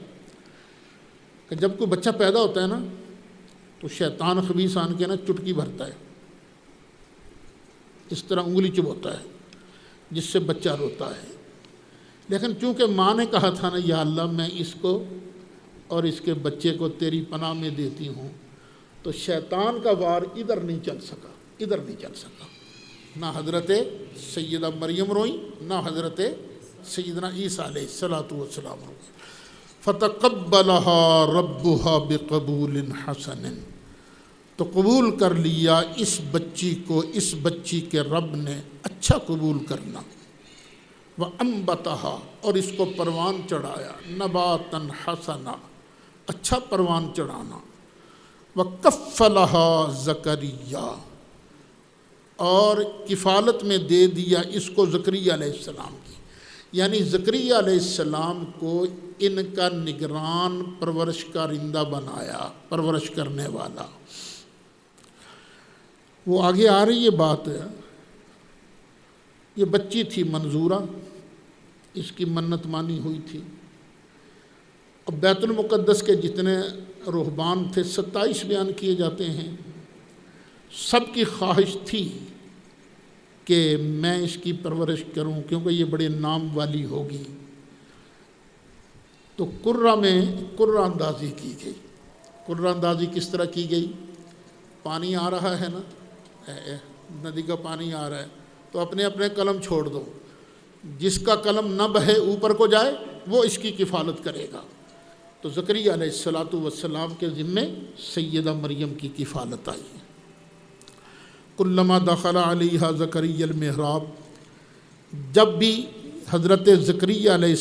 کہ جب کوئی بچہ پیدا ہوتا ہے نا تو شیطان خبیث آن کے نا چٹکی بھرتا ہے، اس طرح انگلی چبوتا ہے جس سے بچہ روتا ہے، لیکن چونکہ ماں نے کہا تھا نا یا اللہ میں اس کو اور اس کے بچے کو تیری پناہ میں دیتی ہوں، تو شیطان کا وار ادھر نہیں چل سکا، ادھر نہیں چل سکا، نہ حضرت سیدہ مریم روئیں نہ حضرت سیدنا عیسیٰ علیہ السلام روئیں۔ فَتَقَبَّلَهَا رَبُّهَا بِقَبُولٍ حَسَنٍ، تو قبول کر لیا اس بچی کو، اس بچی کے رب نے اچھا قبول کرنا۔ وَأَنبَتَهَا، اور اس کو پروان چڑھایا، نباتاً حسنا، اچھا پروان چڑھانا۔ وَكَفَّلَهَا زَكَرِيَّا، اور کفالت میں دے دیا اس کو زکریا علیہ السلام کی، یعنی زکریا علیہ السلام کو ان کا نگران پرورش کارندہ بنایا، پرورش کرنے والا۔ وہ آگے آ رہی ہے بات، یہ بچی تھی منظورہ، اس کی منت مانی ہوئی تھی۔ اب بیت المقدس کے جتنے رہبان تھے 27 بیان کیے جاتے ہیں، سب کی خواہش تھی کہ میں اس کی پرورش کروں کیونکہ یہ بڑے نام والی ہوگی۔ تو قرہ میں قرہ اندازی کی گئی۔ قرہ اندازی کس طرح کی گئی؟ پانی آ رہا ہے نا، ندی کا پانی آ رہا ہے تو اپنے اپنے قلم چھوڑ دو، جس کا قلم نہ بہے اوپر کو جائے وہ اس کی کفالت کرے گا۔ تو زکریا علیہ السلام کے ذمے سیدہ مریم کی کفالت آئی۔ کلما دخل علیہا زکریا المحراب، جب بھی حضرت زکریا علیہ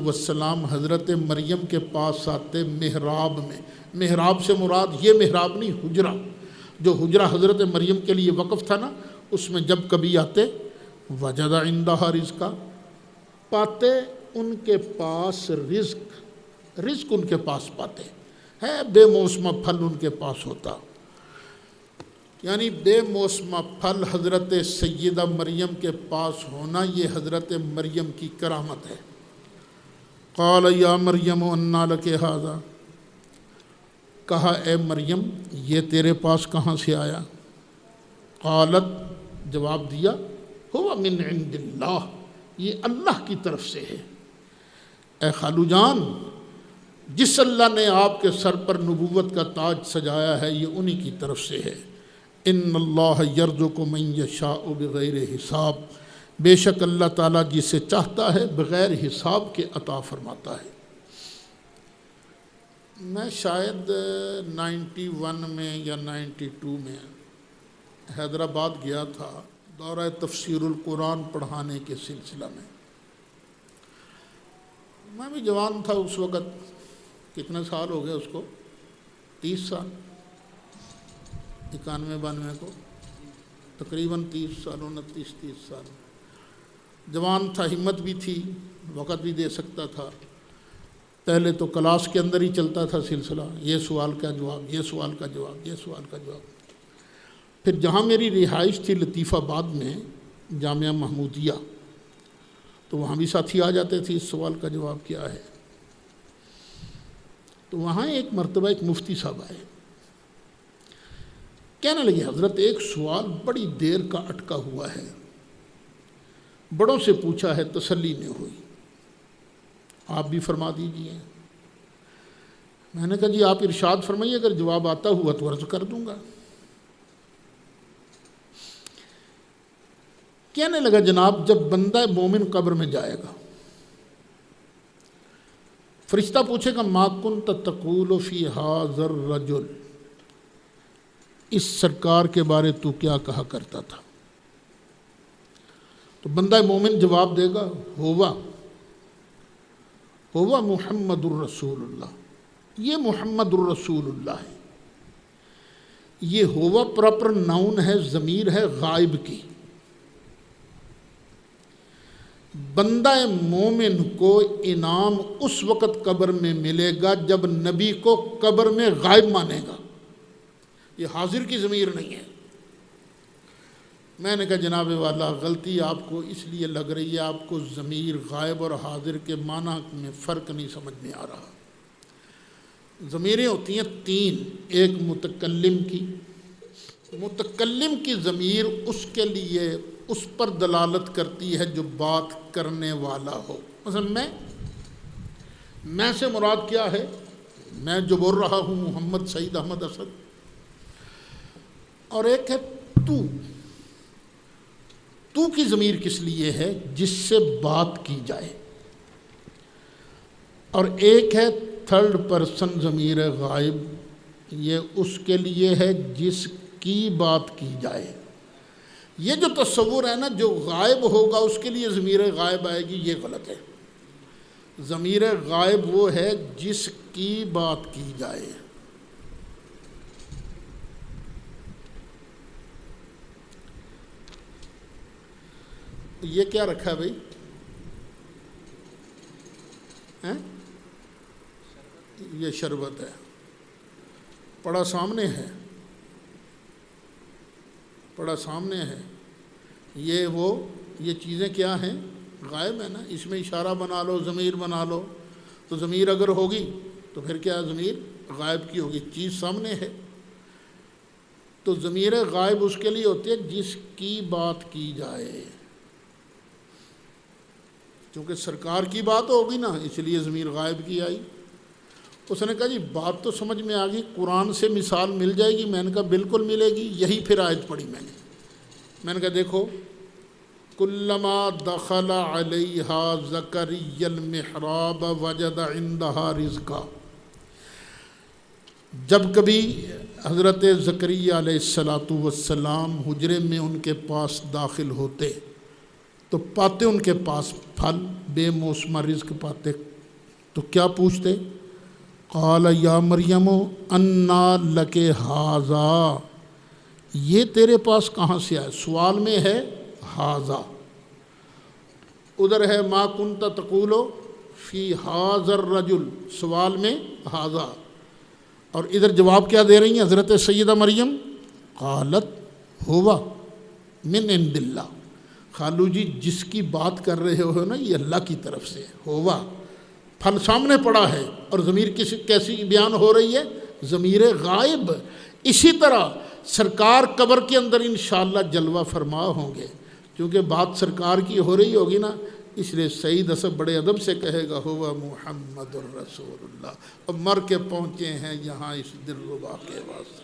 السلام حضرت مریم کے پاس آتے محراب میں، محراب سے مراد یہ محراب نہیں، حجرہ، جو حجرہ حضرت مریم کے لیے وقف تھا نا، اس میں جب کبھی آتے وجد عندہا رزقا، پاتے ان کے پاس رزق ان کے پاس پاتے ہے، بے موسمہ پھل ان کے پاس ہوتا، یعنی بے موسمہ پھل حضرت سیدہ مریم کے پاس ہونا یہ حضرت مریم کی کرامت ہے۔ قال یا مریم انا لک ھذا، کہا اے مریم یہ تیرے پاس کہاں سے آیا؟ قالت، جواب دیا، ہوا من عند اللہ، یہ اللہ کی طرف سے ہے۔ اے خالو جان، جس اللہ نے آپ کے سر پر نبوت کا تاج سجایا ہے یہ انہی کی طرف سے ہے۔ ان اللہ یرزق من یشاء بغیر حساب، بے شک اللہ تعالیٰ جسے چاہتا ہے بغیر حساب کے عطا فرماتا ہے۔ میں شاید 91 میں یا 92 میں حیدرآباد گیا تھا دورہ تفسیر القرآن پڑھانے کے سلسلہ میں۔ میں بھی جوان تھا اس وقت، کتنے سال ہو گئے اس کو، 30 سال، 91-92 کو تقریباً 30 سال، 29-30 سال۔ جوان تھا، ہمت بھی تھی، وقت بھی دے سکتا تھا۔ پہلے تو کلاس کے اندر ہی چلتا تھا سلسلہ، یہ سوال کا جواب، یہ سوال کا جواب، یہ سوال کا جواب۔ پھر جہاں میری رہائش تھی لطیف آباد میں، جامعہ محمودیہ، تو وہاں بھی ساتھی آ جاتے تھے، اس سوال کا جواب کیا ہے۔ تو وہاں ایک مرتبہ ایک مفتی صاحب آئے، کہنے لگے حضرت ایک سوال بڑی دیر کا اٹکا ہوا ہے، بڑوں سے پوچھا ہے تسلی نہیں ہوئی، آپ بھی فرما دیجئے۔ میں نے کہا جی آپ ارشاد فرمائیے، اگر جواب آتا ہوا تو عرض کر دوں گا۔ کہنے لگا جناب جب بندہ مومن قبر میں جائے گا، فرشتہ پوچھے گا ما کنت تقول فی ھذا الرجل، اس سرکار کے بارے تو کیا کہا کرتا تھا؟ تو بندہ مومن جواب دے گا ہوا محمد الرسول اللہ، یہ محمد الرسول اللہ ہے۔ یہ ہوا پراپر ناؤن ہے، ضمیر ہے غائب کی۔ بندہ مومن کو انعام اس وقت قبر میں ملے گا جب نبی کو قبر میں غائب مانے گا، یہ حاضر کی ضمیر نہیں ہے۔ میں نے کہا جناب والا غلطی آپ کو اس لیے لگ رہی ہے، آپ کو ضمیر غائب اور حاضر کے معنی میں فرق نہیں سمجھ میں آ رہا۔ ضمیریں ہوتی ہیں 3، ایک متکلم کی ضمیر اس کے لیے اس پر دلالت کرتی ہے جو بات کرنے والا ہو۔ مثلا میں سے مراد کیا ہے؟ میں جو بول رہا ہوں محمد سعید احمد اسد، اور ایک ہے تو کی ضمیر کس لیے ہے؟ جس سے بات کی جائے۔ اور ایک ہے تھرڈ پرسن ضمیر غائب، یہ اس کے لیے ہے جس کی بات کی جائے۔ یہ جو تصور ہے نا جو غائب ہوگا اس کے لیے ضمیر غائب آئے گی، یہ غلط ہے۔ ضمیر غائب وہ ہے جس کی بات کی جائے۔ یہ کیا رکھا ہے بھائی؟ یہ شربت ہے، پڑا سامنے ہے، پڑا سامنے ہے۔ یہ چیزیں کیا ہیں؟ غائب ہے نا، اس میں اشارہ بنا لو، ضمیر بنا لو، تو ضمیر اگر ہوگی تو پھر کیا ضمیر غائب کی ہوگی، چیز سامنے ہے۔ تو ضمیر غائب اس کے لیے ہوتی ہے جس کی بات کی جائے، کیونکہ سرکار کی بات ہوگی نا، اس لیے ضمیر غائب کی آئی۔ اس نے کہا جی بات تو سمجھ میں آ گئی، قرآن سے مثال مل جائے گی؟ میں نے کہا بالکل ملے گی، یہی پھر آیت پڑھی میں نے کہا دیکھو کلما دخل علیہا زکریا المحراب وجد عندہا رزقا، جب کبھی حضرت زکریا علیہ السلام حجرے میں ان کے پاس داخل ہوتے تو پاتے ان کے پاس پھل، بے موسمہ رزق پاتے، تو کیا پوچھتے؟ قال یا مریم انا لک ھذا، یہ تیرے پاس کہاں سے آئے؟ سوال میں ہے ھذا، ادھر ہے ما کنت تقول فی ھذا الرجل، سوال میں ھذا، اور ادھر جواب کیا دے رہی ہیں حضرت سیدہ مریم؟ قالت ہوا من عند اللہ، خالو جی جس کی بات کر رہے ہو نا یہ اللہ کی طرف سے ہوا، پھل سامنے پڑا ہے، اور ضمیر کیسی بیان ہو رہی ہے؟ ضمیر غائب۔ اسی طرح سرکار قبر کے اندر انشاءاللہ جلوہ فرما ہوں گے، کیونکہ بات سرکار کی ہو رہی ہوگی نا، اس لیے سعید اسد بڑے ادب سے کہے گا ہوا محمد الرسول اللہ، اب مر کے پہنچے ہیں یہاں اس دلربا کے واسطے۔